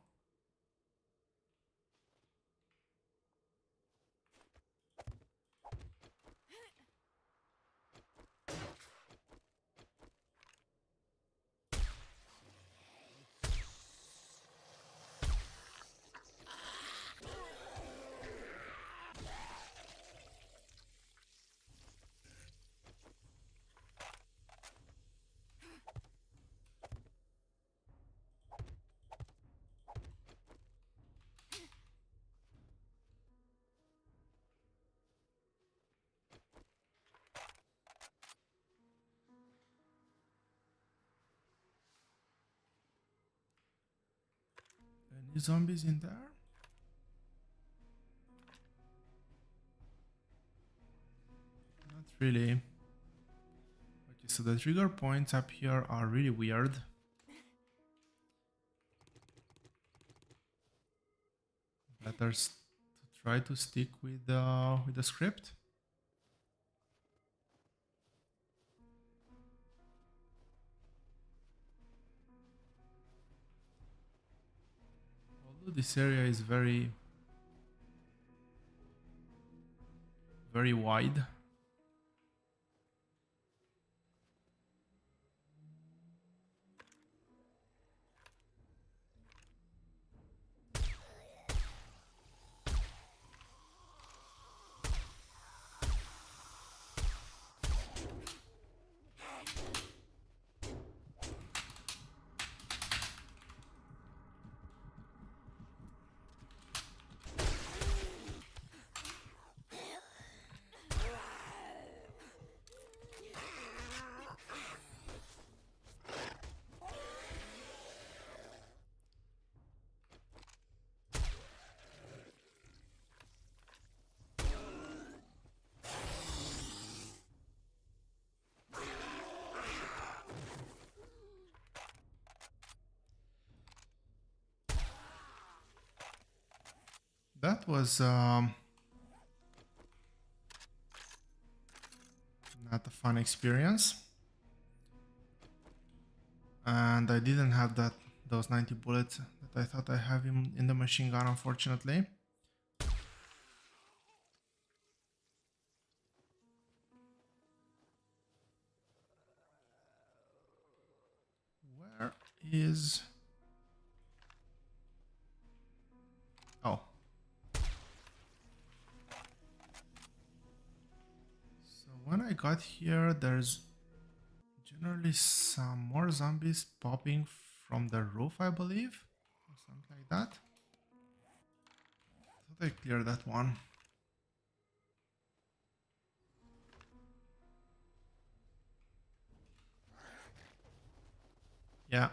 Any zombies in there? Not really. Okay, so the trigger points up here are really weird. Better to try to stick with the script. Although this area is very wide. That was not a fun experience. And I didn't have those 90 bullets that I thought I have in the machine gun, unfortunately. Where is... Oh, I got here, there's generally some more zombies popping from the roof, I believe, or something like that. Thought I cleared that one. Yeah.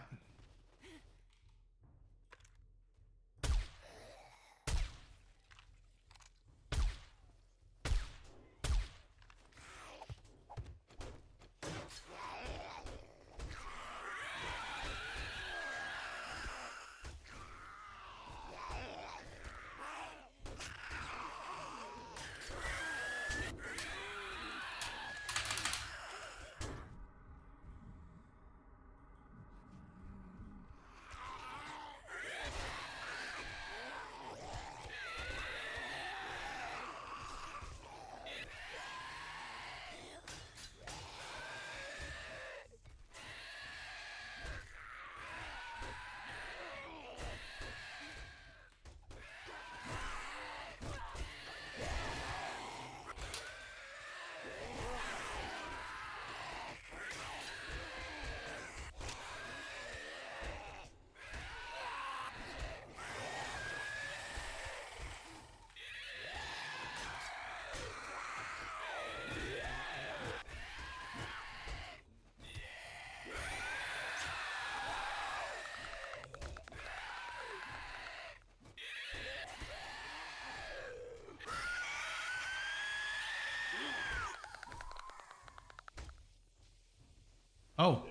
Oh.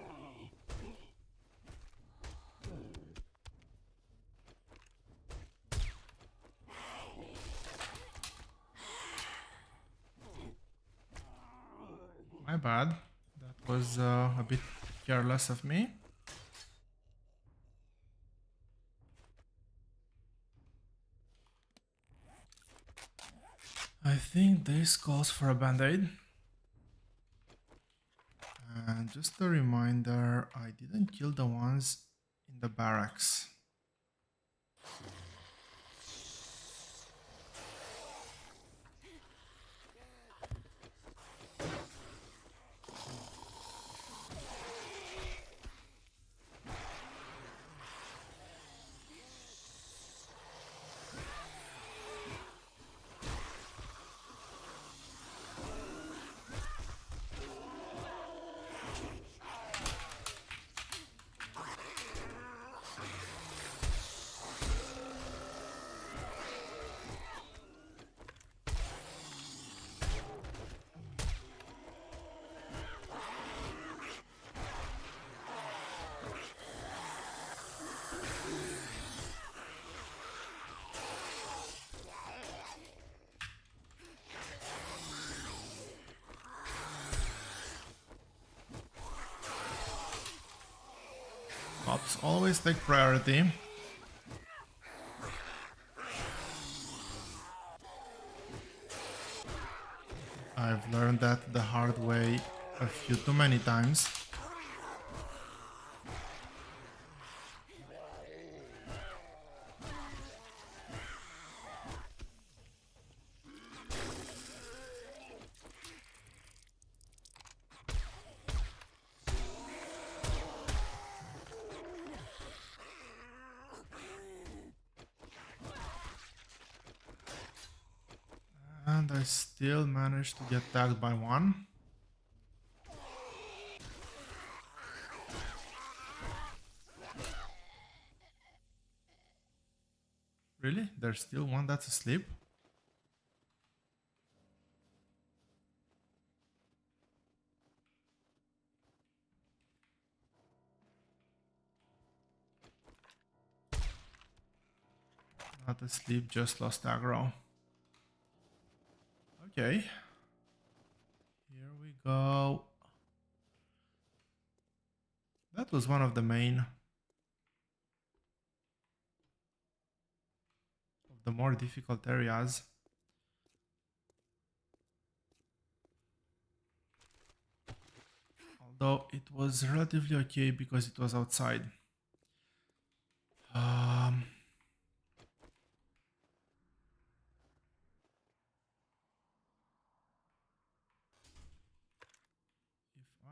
My bad. That was a bit careless of me. I think this calls for a band-aid. And just a reminder, I didn't kill the ones in the barracks. Cops always take priority. I've learned that the hard way a few too many times. And I still managed to get tagged by one. Really? There's still one that's asleep? Not asleep, just lost aggro. Okay. Here we go. That was one of the main... of the more difficult areas. Although it was relatively okay because it was outside. Um...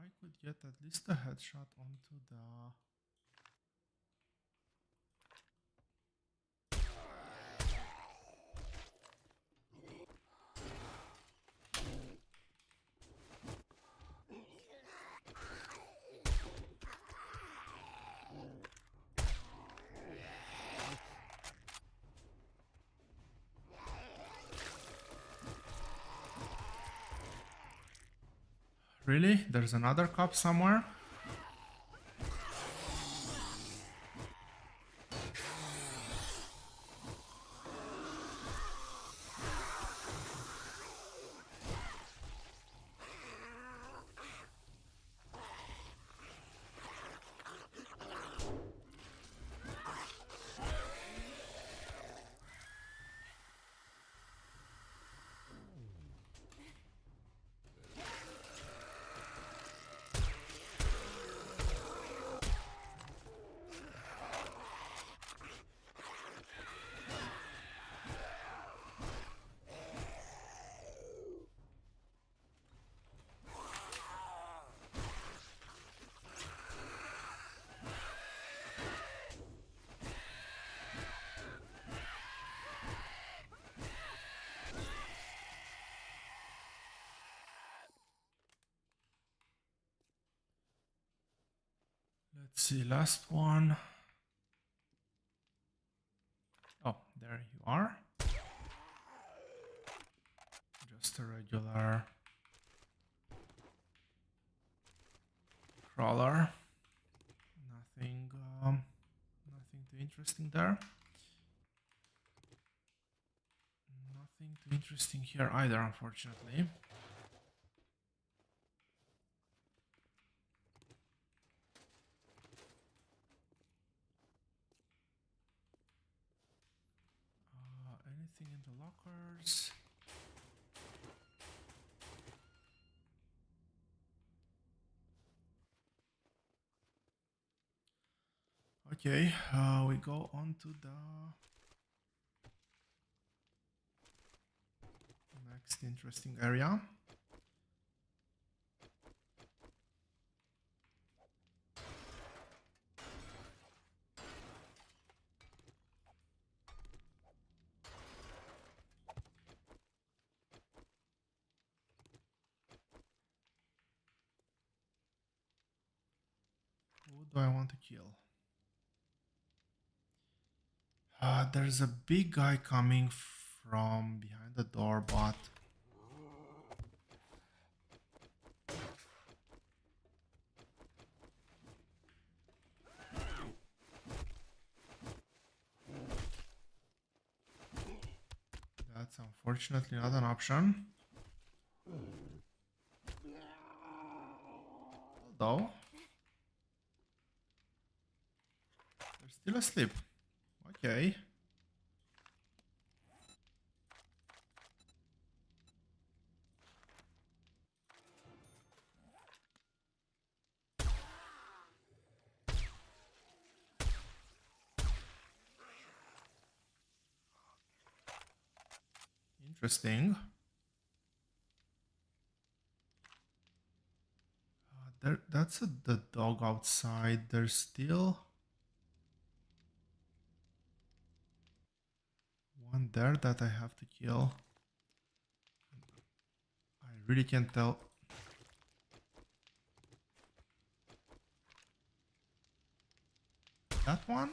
I could get at least a headshot onto the... Really? There's another cop somewhere? Let's see, last one. Oh, there you are. Just a regular crawler. Nothing, nothing too interesting there. Nothing too interesting here either, unfortunately. Anything in the lockers? Okay, we go on to the next interesting area. Who do I want to kill? There's a big guy coming from behind the door, but that's unfortunately not an option. Although they're still asleep. Okay. Interesting. That's the dog outside. There's still one there that I have to kill. I really can't tell. That one?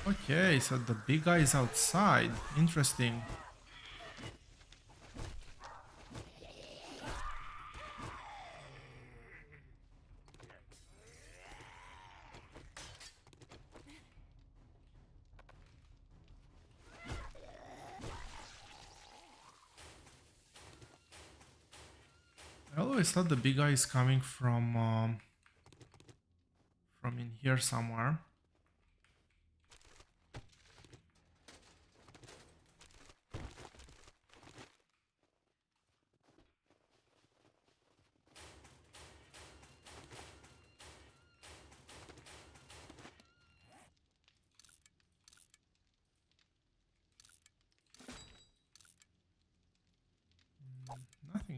Okay, so the big guy is outside. Interesting. I always thought the big guy is coming from in here somewhere.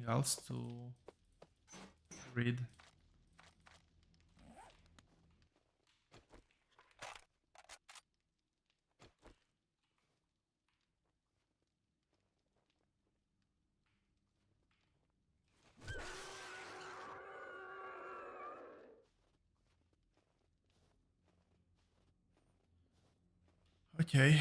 else to read. Okay.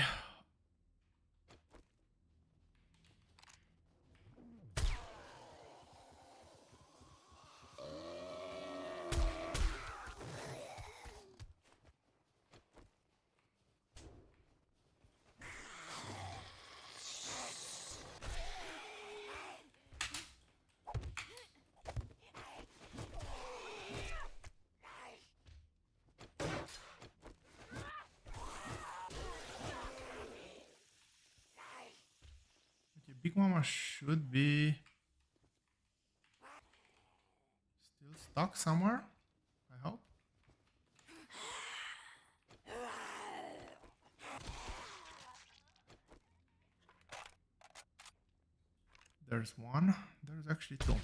Okay, Big Mama should be still stuck somewhere, I hope. There's one. There's actually two.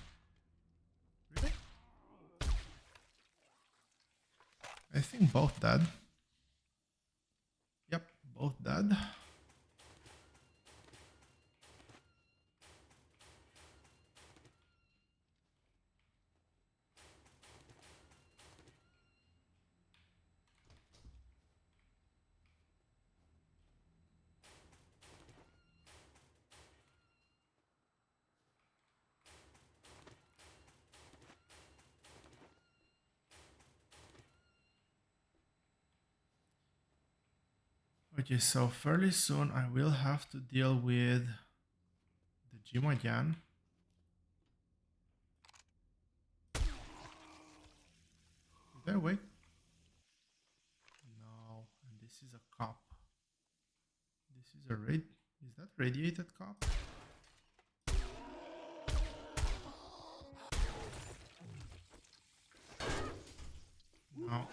Really? I think both dead. Yep, both dead. Okay, so fairly soon I will have to deal with the gym again. Did I wait? No, and this is a cup. This is a is that radiated cup? No.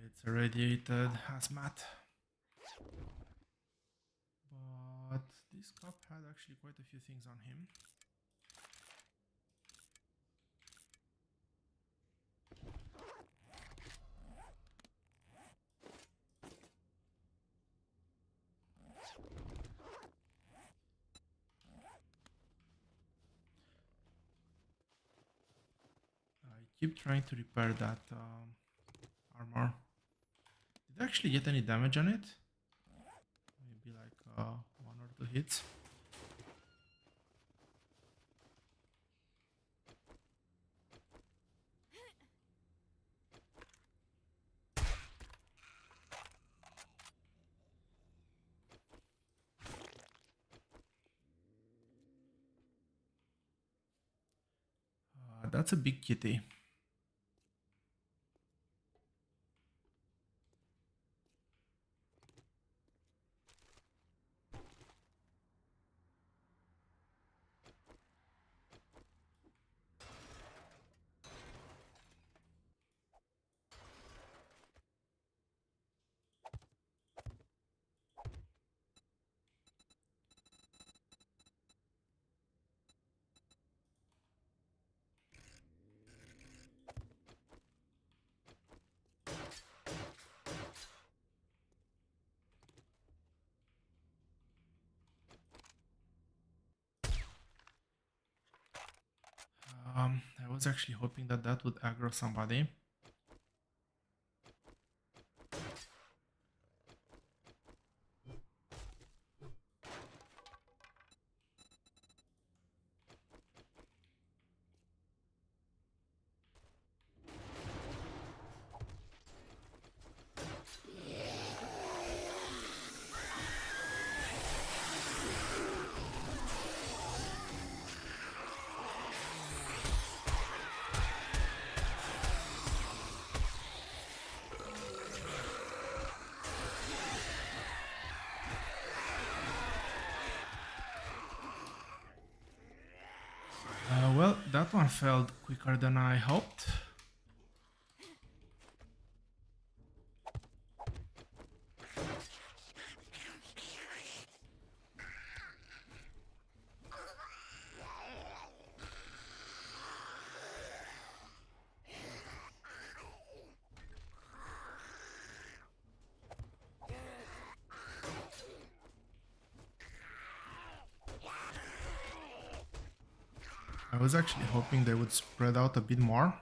It's a radiated hazmat. But this cup had actually quite a few things on him. I keep trying to repair that armor. Did I actually get any damage on it? Maybe like one or two hits. That's a big kitty. I was actually hoping that that would aggro somebody. Well, that one failed quicker than I hoped. I was actually hoping they would spread out a bit more.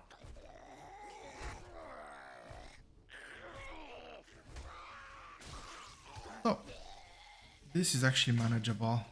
So, this is actually manageable.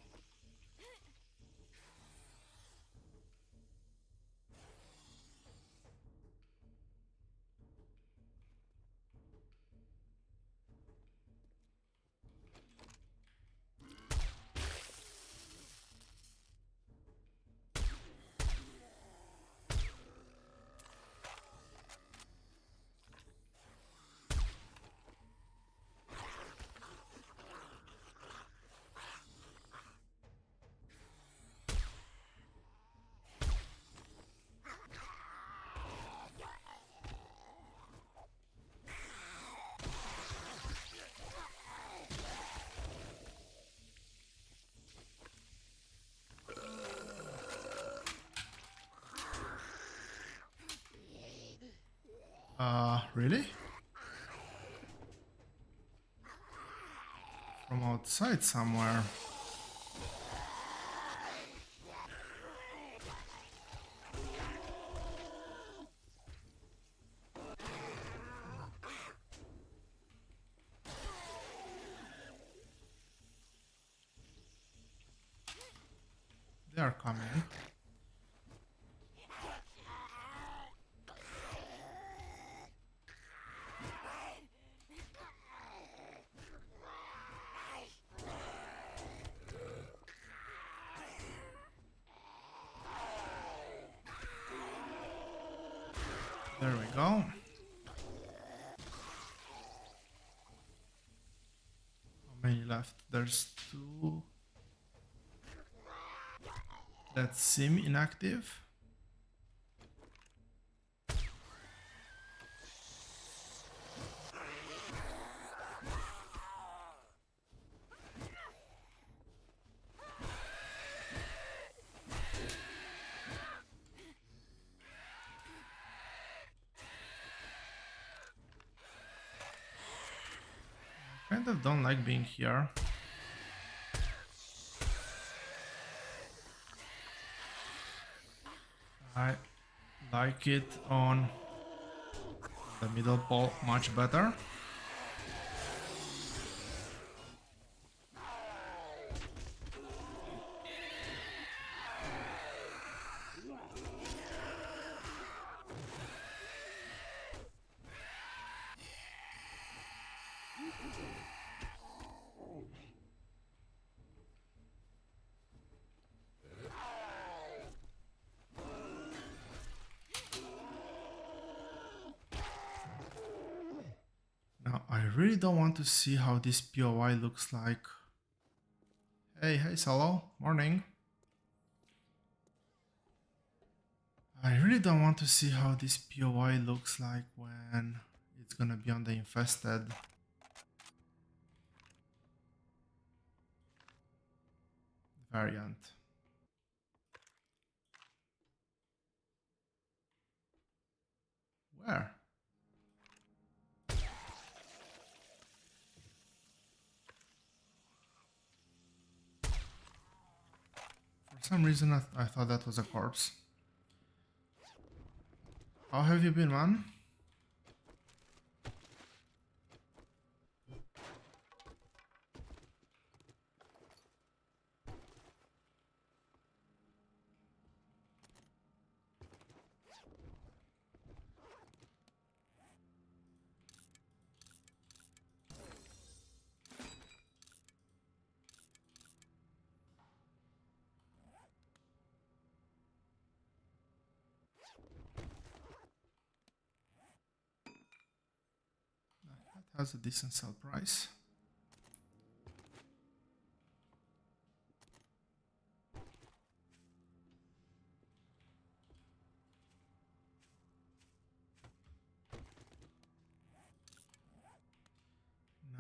Really? From outside somewhere. They are coming. There we go. How many left? There's 2 that seem inactive. Kind of don't like being here. I like it on the middle pole much better. Now, I really don't want to see how this POI looks like. Hey, Solo. Morning. I really don't want to see how this POI looks like when it's gonna be on the infested variant. Where? For some reason I thought that was a corpse. How have you been, man? That has a decent sell price.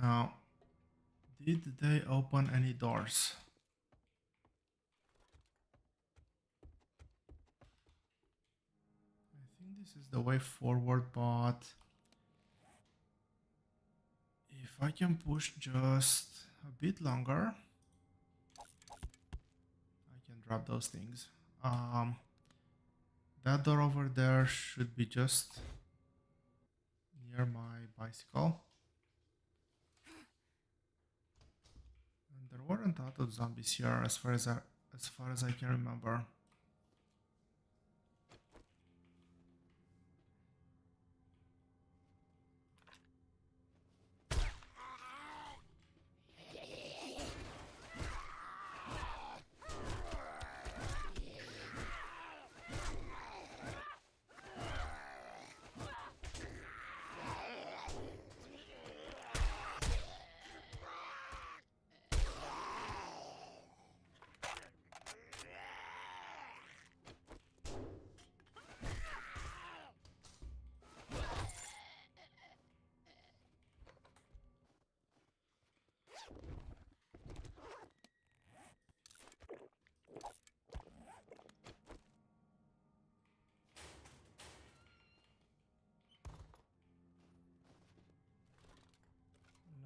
Now, did they open any doors? I think this is the way forward, but if I can push just a bit longer, I can drop those things. that door over there should be just near my bicycle. And there weren't a lot of zombies here as far as I can remember.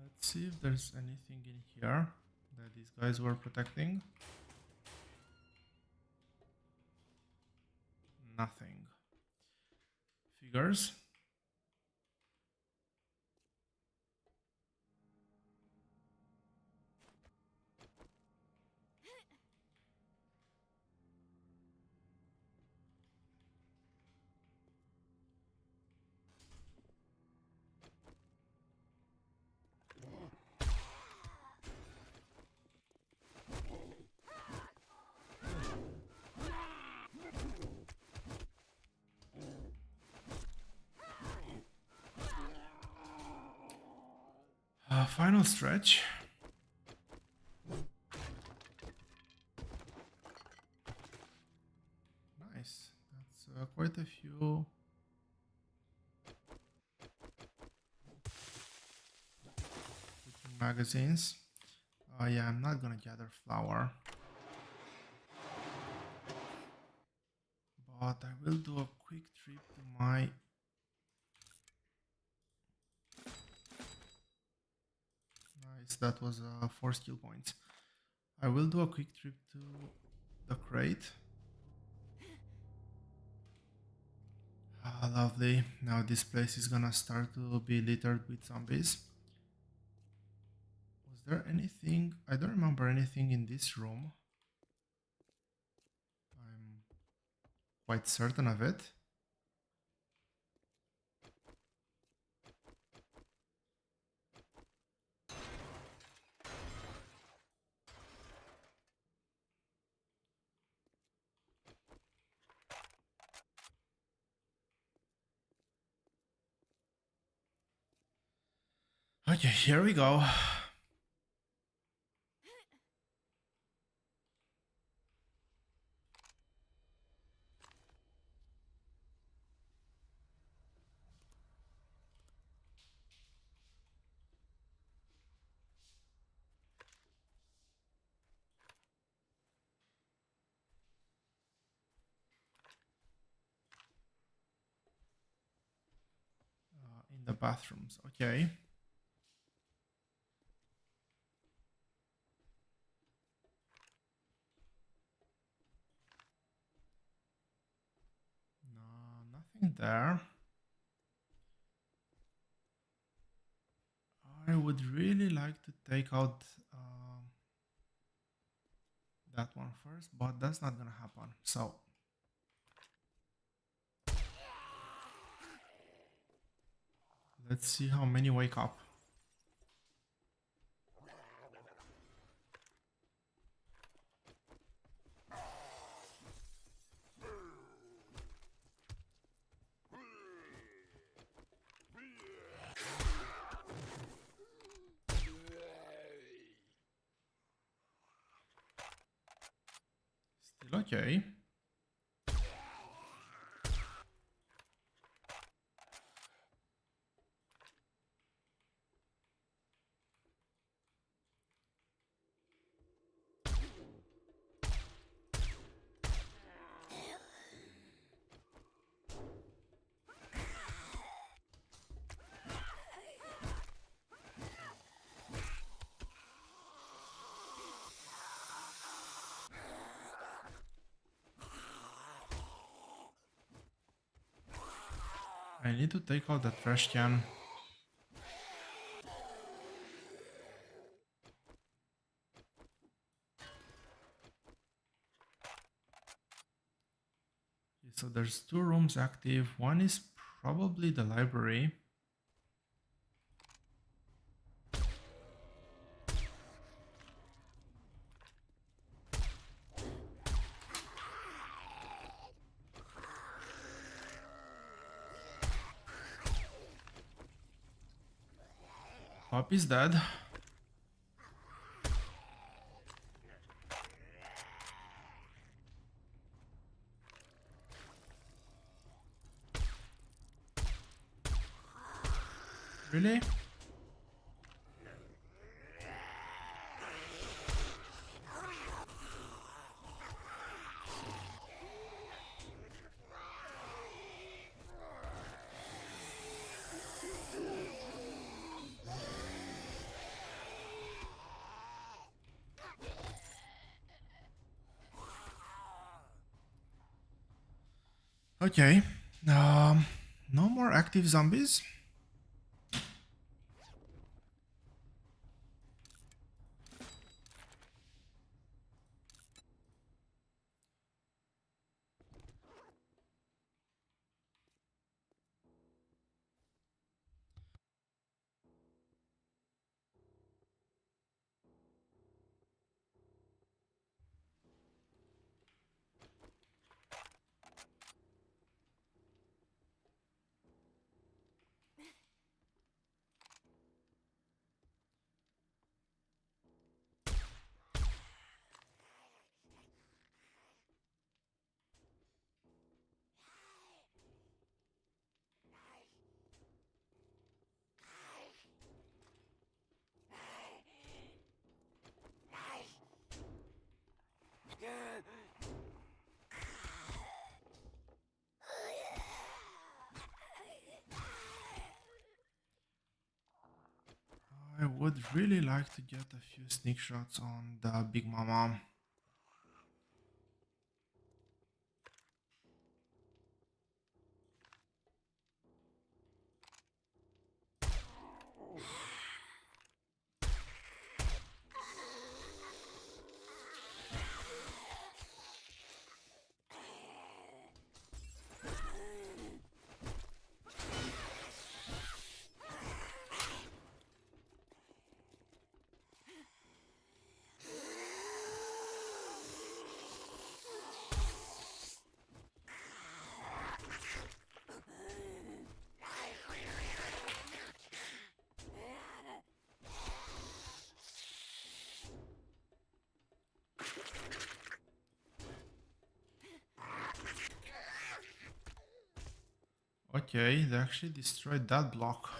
Let's see if there's anything in here that these guys were protecting. Nothing. Figures. Final stretch. Nice. That's quite a few. Magazines. Yeah, I'm not gonna gather flour. But I will do a quick trip to my... Nice, that was 4 skill points. I will do a quick trip to the crate. Ah, lovely. Now this place is gonna start to be littered with zombies. Was there anything? I don't remember anything in this room. I'm quite certain of it. Okay, here we go. In the bathrooms, okay. No, nothing there. I would really like to take out that one first, but that's not gonna happen. So let's see how many wake up. Still okay. I need to take out the trash can. So there's 2 rooms active. One is probably the library. Puppy's dead. Really? Okay. No more active zombies. I would really like to get a few sneak shots on the Big Mama. Okay, they actually destroyed that block.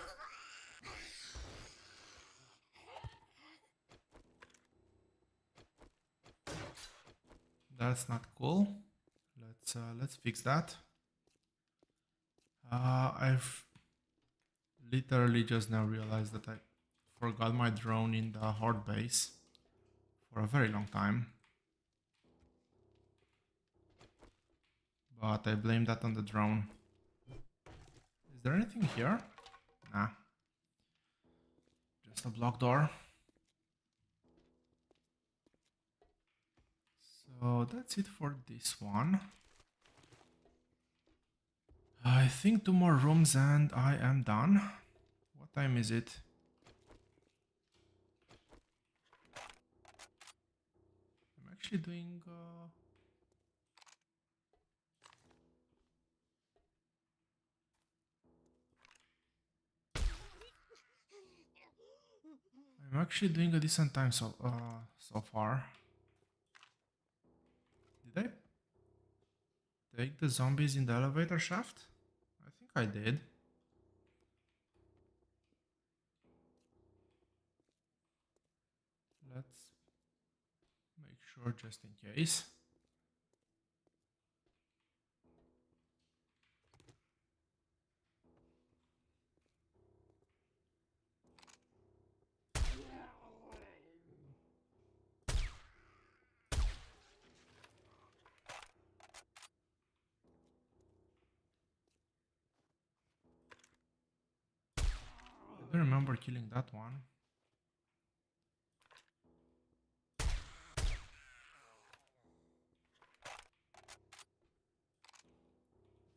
That's not cool. Let's fix that. I've literally just now realized that I forgot my drone in the horde base for a very long time. But I blame that on the drone. Is there anything here? Nah. Just a block door. So that's it for this one. I think 2 more rooms and I am done. What time is it? I'm actually doing... I'm actually doing a decent time so far. Did I take the zombies in the elevator shaft? I think I did. Let's make sure just in case. remember killing that one.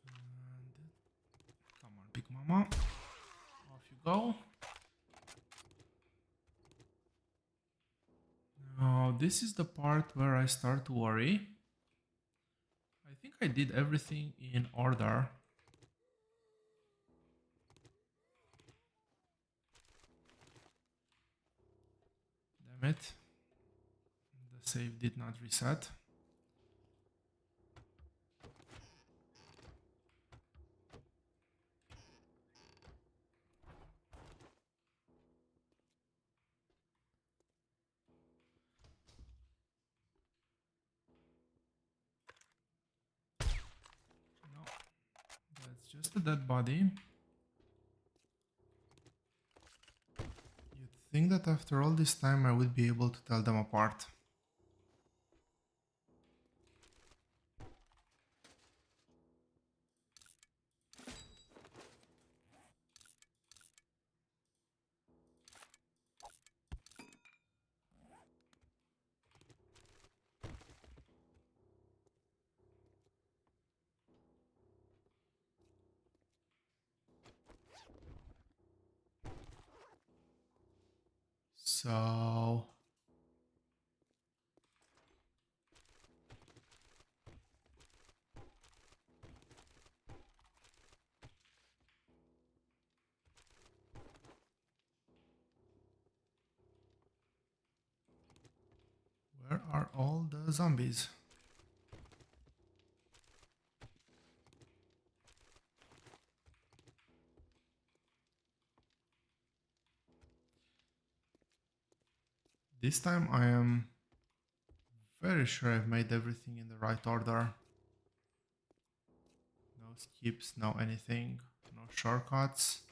And come on, Big Mama. Off you go. Now, this is the part where I start to worry. I think I did everything in order. Damn it. The save did not reset. No, that's just a dead body. You'd think that after all this time I would be able to tell them apart. So where are all the zombies? This time I am very sure I've made everything in the right order. No skips, no anything, no shortcuts.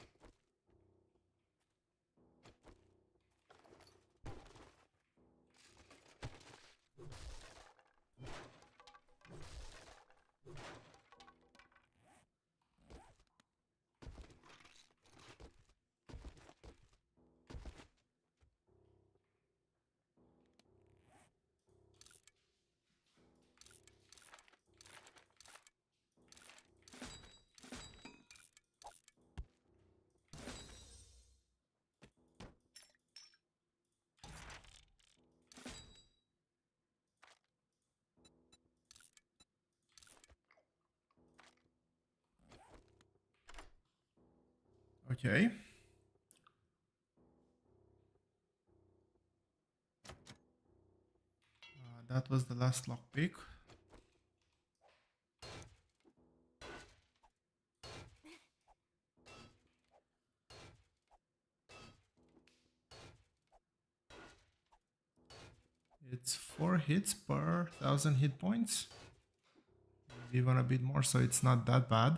Okay. That was the last lockpick. It's 4 hits per 1000 hit points. Maybe even a bit more, so it's not that bad.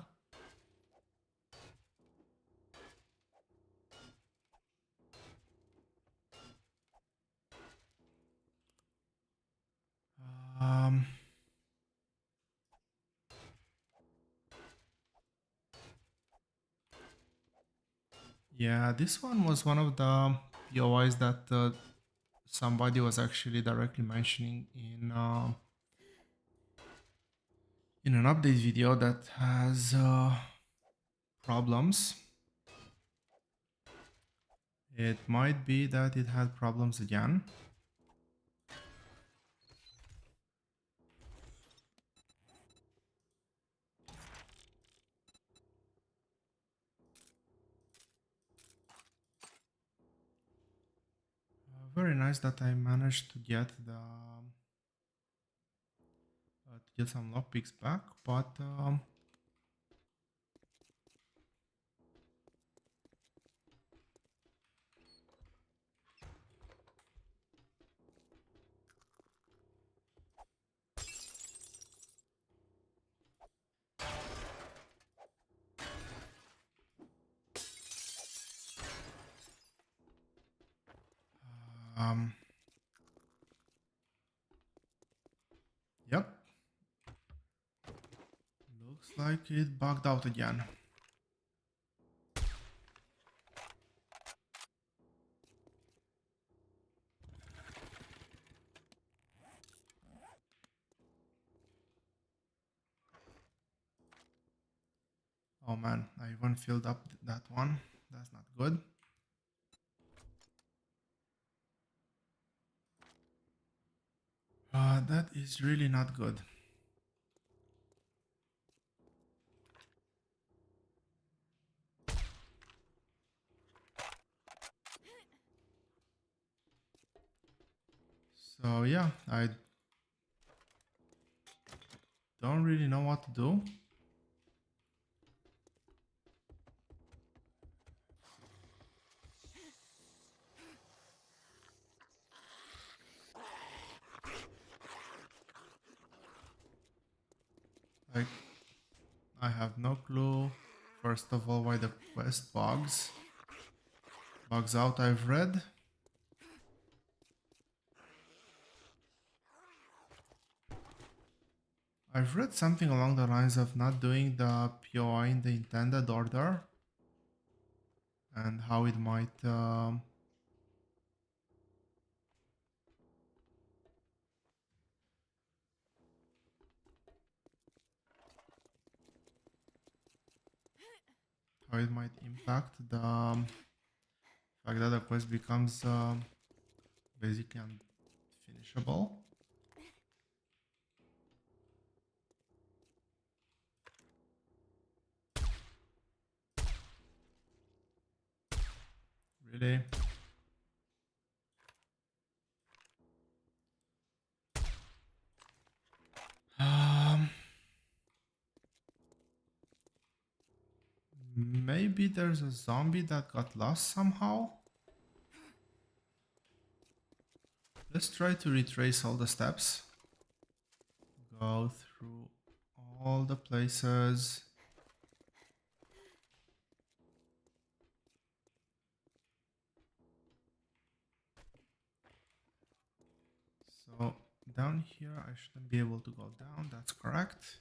Um, yeah, this one was one of the POIs that somebody was actually directly mentioning in an update video that has problems. It might be that it had problems again. Very nice that I managed to get some lockpicks back, but um, yep, looks like it bugged out again. Oh man, I even filled up that one. That's not good. That is really not good. So yeah, I don't really know what to do. Like, I have no clue. First of all, why the quest bugs. Bugs out I've read. I've read something along the lines of not doing the POI in the intended order. And how it might... how it might impact the fact that the quest becomes basically unfinishable. Really? Maybe there's a zombie that got lost somehow. Let's try to retrace all the steps. Go through all the places. So down here I shouldn't be able to go down, that's correct.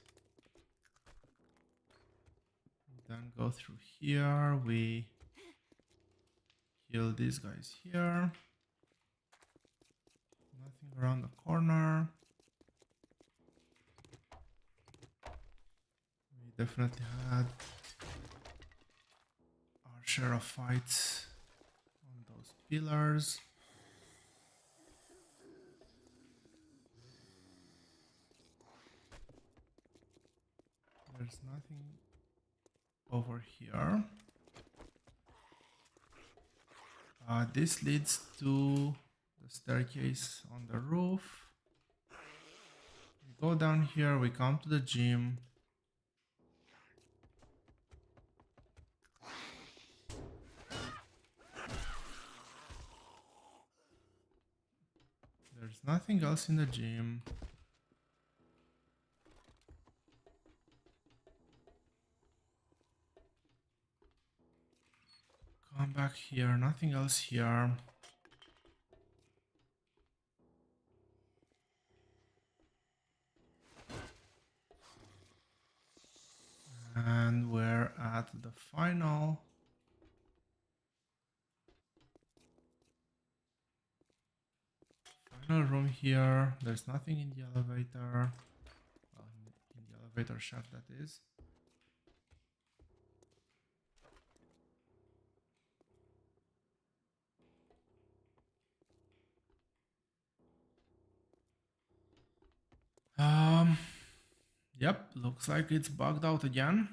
Then go through here, we kill these guys here. Nothing around the corner. We definitely had our share of fights on those pillars. There's nothing over here. This leads to the staircase on the roof. We go down here, we come to the gym. There's nothing else in the gym. Come back here, nothing else here. And we're at the final room here. There's nothing in the elevator. In the elevator shaft, that is. Yep, looks like it's bugged out again.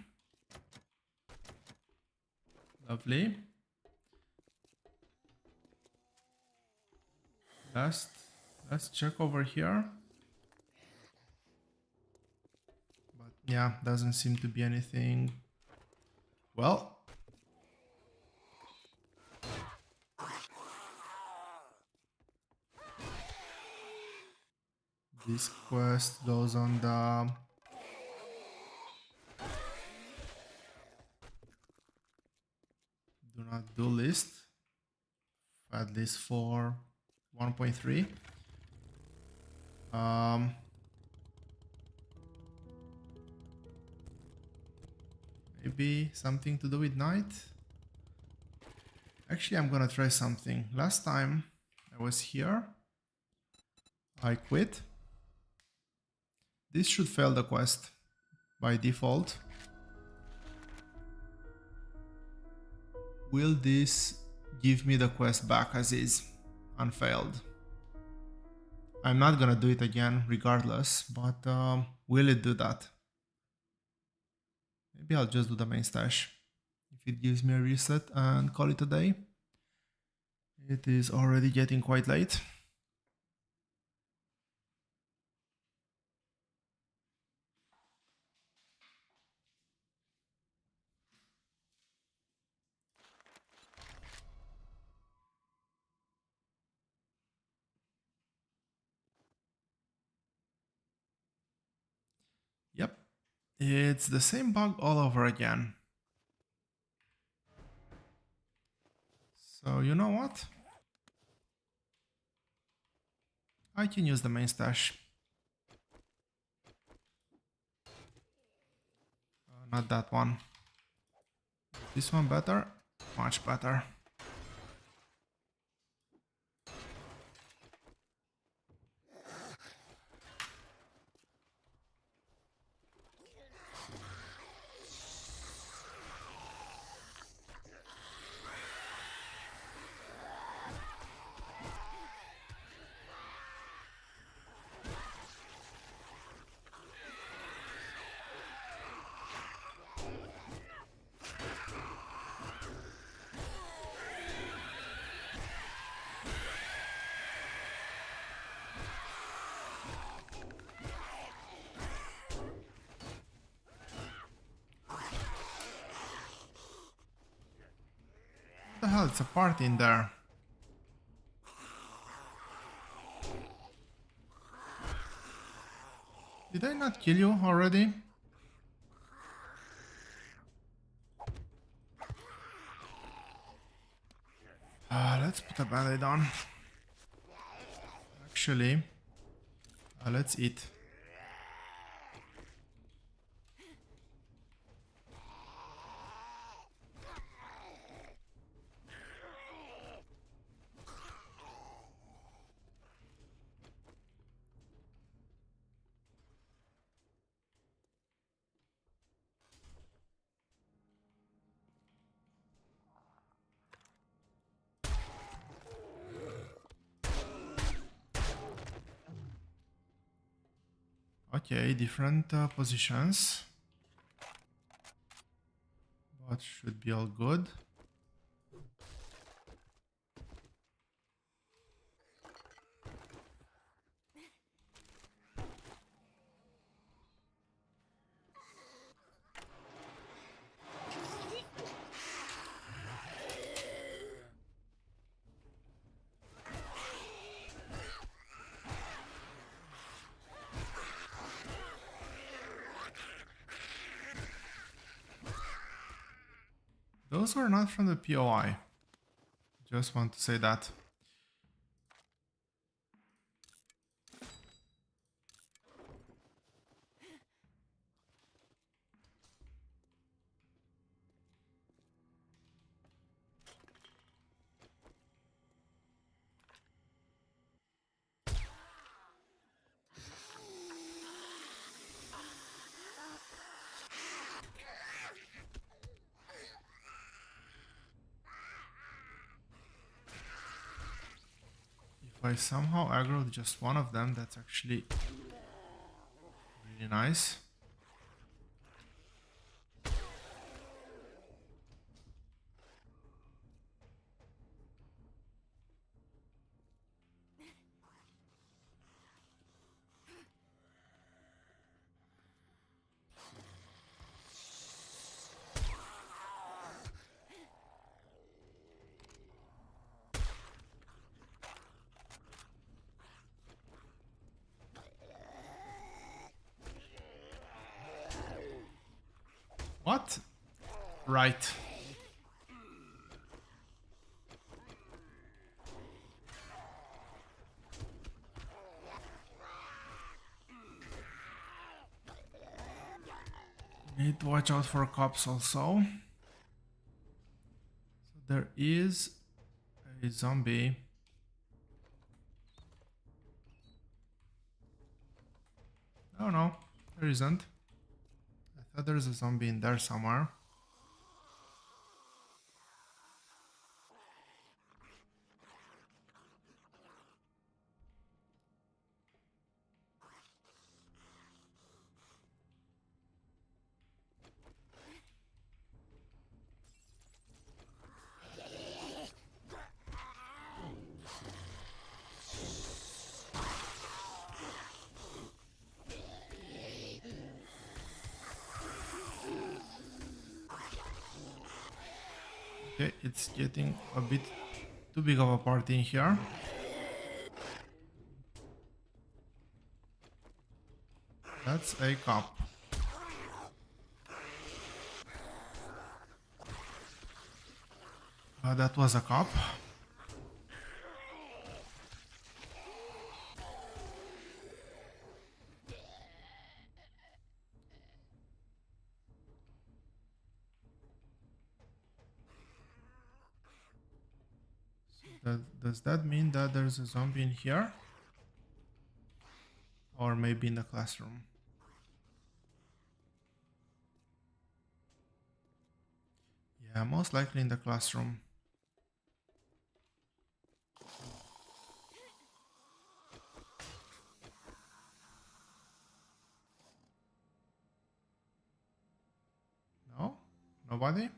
Lovely. Let's check over here. But yeah, doesn't seem to be anything. Well, this quest goes on the do not do list, at least for 1.3. Maybe something to do with night. Actually, I'm gonna try something. Last time I was here, I quit. This should fail the quest by default. will this give me the quest back as is, unfailed? I'm not gonna do it again regardless, but will it do that? Maybe I'll just do the main stash. If it gives me a reset and call it a day. It is already getting quite late. Yep, it's the same bug all over again. So you know what? I can use the main stash. Not that one. This one better? Much better. What the hell? It's a party in there. Did I not kill you already? Let's put a band-aid on. Actually, let's eat. Okay, different positions. But should be all good. Those were not from the POI. Just want to say that. If I somehow aggroed just one of them, that's actually really nice. What? Right. Need to watch out for cops also. So there is a zombie. Oh no, there isn't. I thought there's a zombie in there somewhere. Okay, it's getting a bit too big of a party in here. That's a cup. That was a cup. Does that mean that there's a zombie in here? Or maybe in the classroom? Yeah, most likely in the classroom. No? Nobody?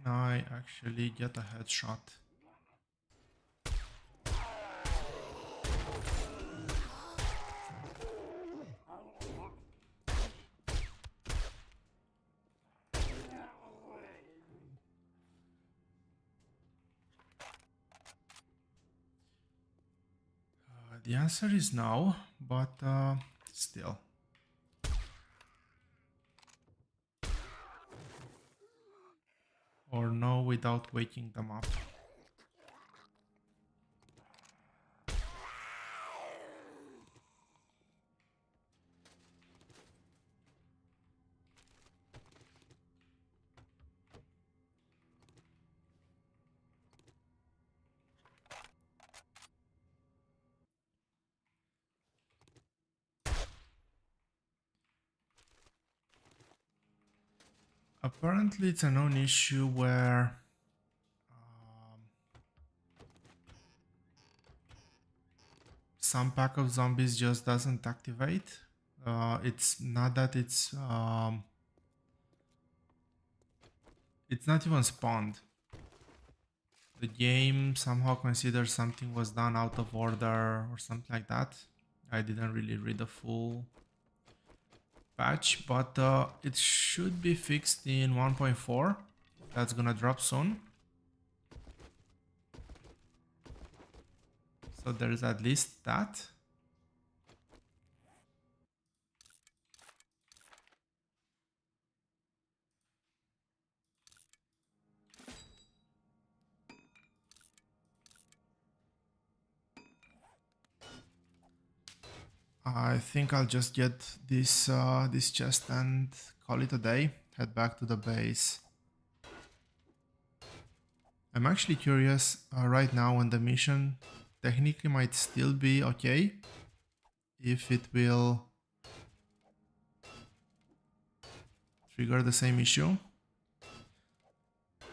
Can I actually get a headshot? The answer is no, but still. Or no without waking them up. Apparently it's a known issue where some pack of zombies just doesn't activate. It's not that it's not even spawned. The game somehow considers something was done out of order or something like that. I didn't really read the full patch, but it should be fixed in 1.4. That's gonna drop soon. So there's at least that. I think I'll just get this chest and call it a day. Head back to the base. I'm actually curious right now when the mission technically might still be okay. If it will trigger the same issue.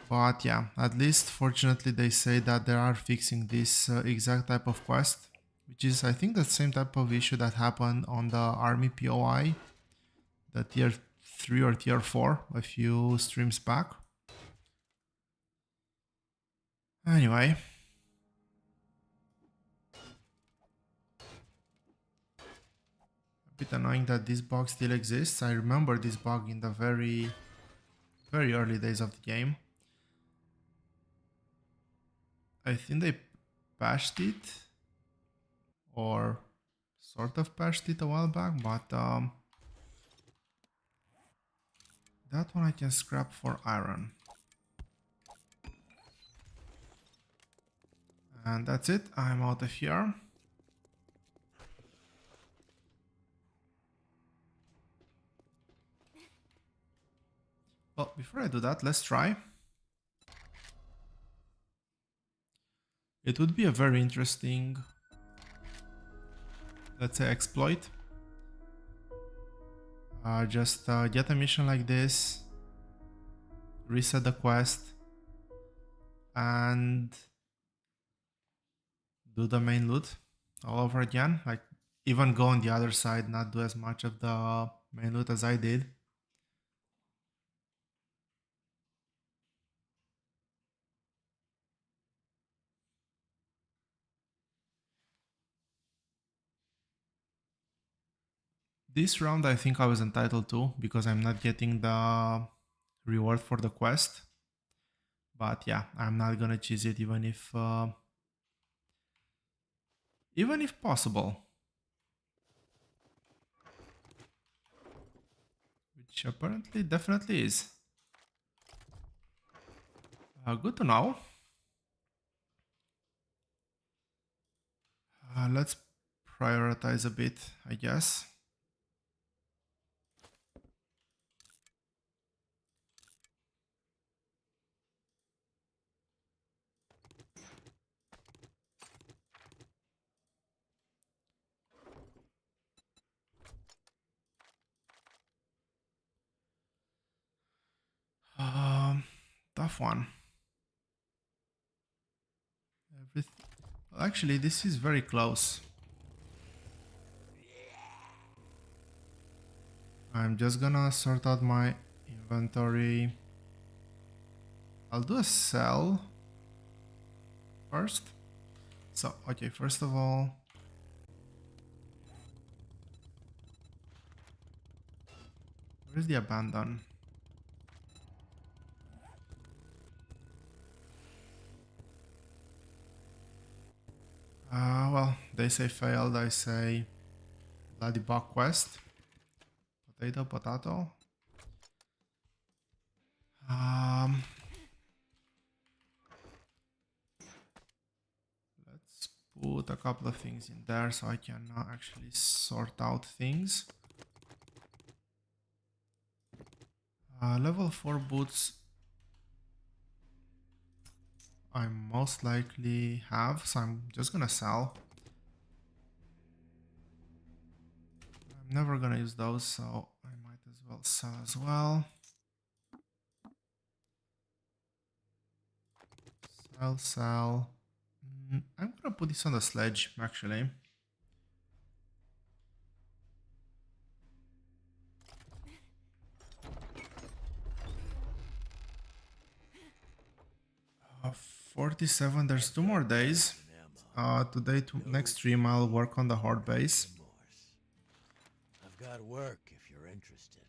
But yeah, at least fortunately they say that they are fixing this exact type of quest. Which is, I think, the same type of issue that happened on the army POI, the tier 3 or tier 4 a few streams back. Anyway. A bit annoying that this bug still exists. I remember this bug in the very early days of the game. I think they patched it. Or sort of patched it a while back, but that one I can scrap for iron. And that's it, I'm out of here. before I do that, let's try. It would be a very interesting, let's say, exploit. Just get a mission like this, reset the quest, and do the main loot all over again. Like, even go on the other side, not do as much of the main loot as I did. This round I think I was entitled to because I'm not getting the reward for the quest. But yeah, I'm not gonna cheese it even if possible. Which apparently definitely is. Good to know. Let's prioritize a bit, I guess. Tough one. Actually, this is very close. I'm just gonna sort out my inventory. I'll do a sell first. So, okay, first of all, where's the abandon? Well, they say failed, I say bloody bug quest. Potato, potato. Let's put a couple of things in there so I can actually sort out things. Level 4 boots I most likely have, so I'm just gonna sell. I'm never gonna use those, so I might as well sell as well. Sell. I'm gonna put this on the sledge, actually. Uh, 47, there's 2 more days. Today, next stream, I'll work on the horde base. I've got work if you're interested.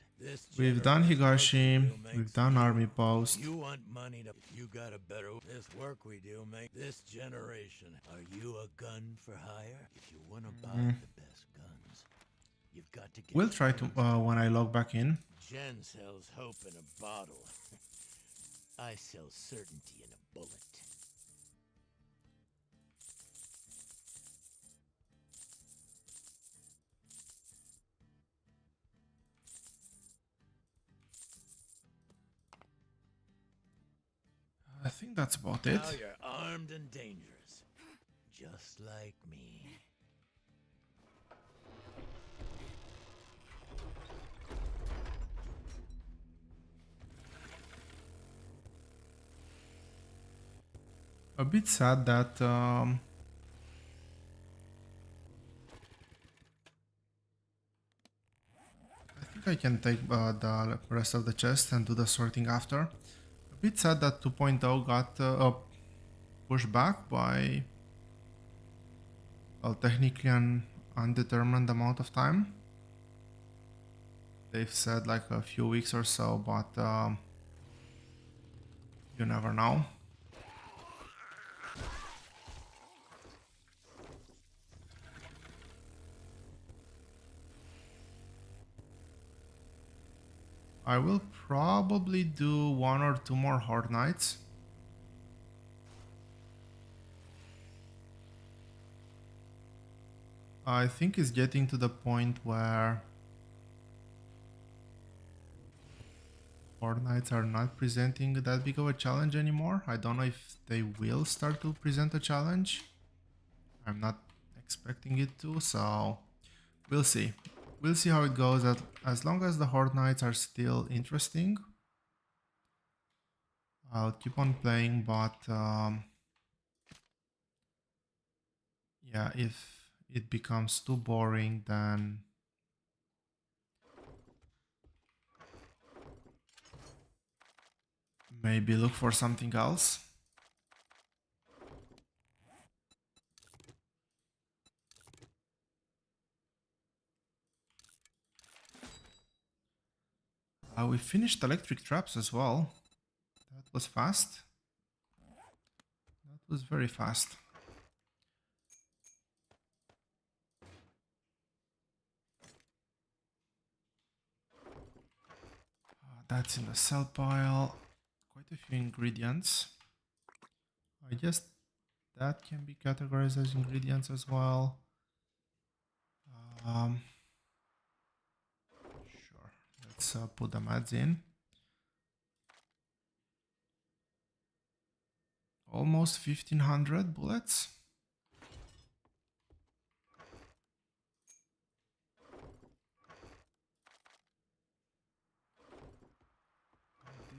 We've done Higashi, we've done Army Post. You want money to you got a better this work we do make this generation. Are you a gun for hire? If you want to buy the best guns, you've got to get We'll try to when I log back in. Jen sells hope in a bottle. I sell certainty in a bullet. I think that's about it. Now you're armed and dangerous. Just like me. A bit sad that I think I can take the rest of the chest and do the sorting after. A bit sad that 2.0 got pushed back by, well, technically an undetermined amount of time. They've said like a few weeks or so, but you never know. I will probably do 1 or 2 more horde nights. I think it's getting to the point where Horde Knights are not presenting that big of a challenge anymore. I don't know if they will start to present a challenge. I'm not expecting it to, so we'll see. We'll see how it goes. As long as the Horde Knights are still interesting, I'll keep on playing, but yeah, if it becomes too boring, then maybe look for something else. We finished electric traps as well. That was fast. That was very fast. That's in the sell pile. Quite a few ingredients. I guess that can be categorized as ingredients as well. Sure. Let's put the mats in. Almost 1500 bullets.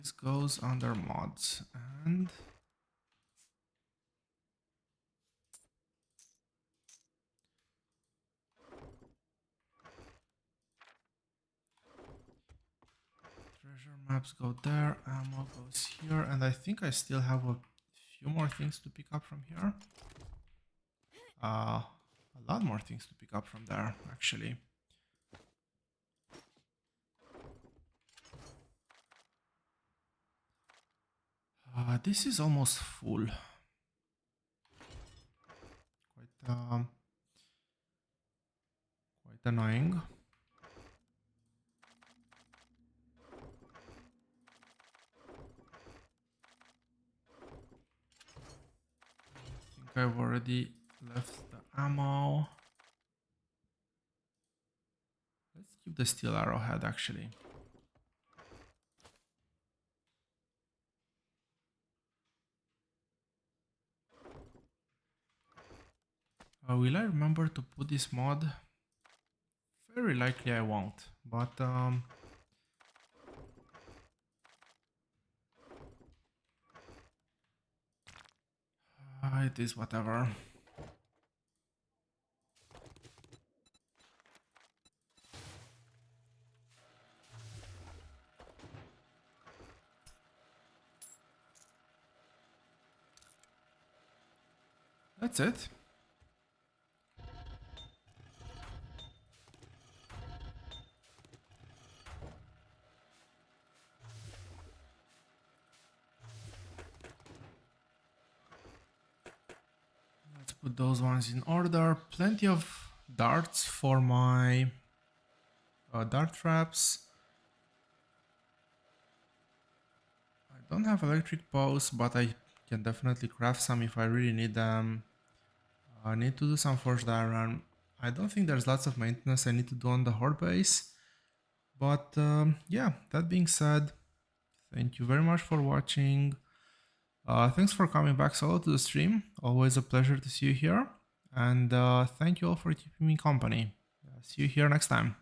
This goes under mods and treasure maps go there, ammo goes here, and I think I still have a few more things to pick up from here. A lot more things to pick up from there, actually. This is almost full. Quite annoying. I think I've already left the ammo. Let's keep the steel arrowhead, actually. Will I remember to put this mod? Very likely I won't, but it is whatever. That's it. Let's put those ones in order. Plenty of darts for my dart traps. I don't have electric bows, but I can definitely craft some if I really need them. I need to do some forged iron. I don't think there's lots of maintenance I need to do on the horde base. But yeah, that being said, thank you very much for watching. Thanks for coming back solo to the stream. Always a pleasure to see you here. And thank you all for keeping me company. See you here next time.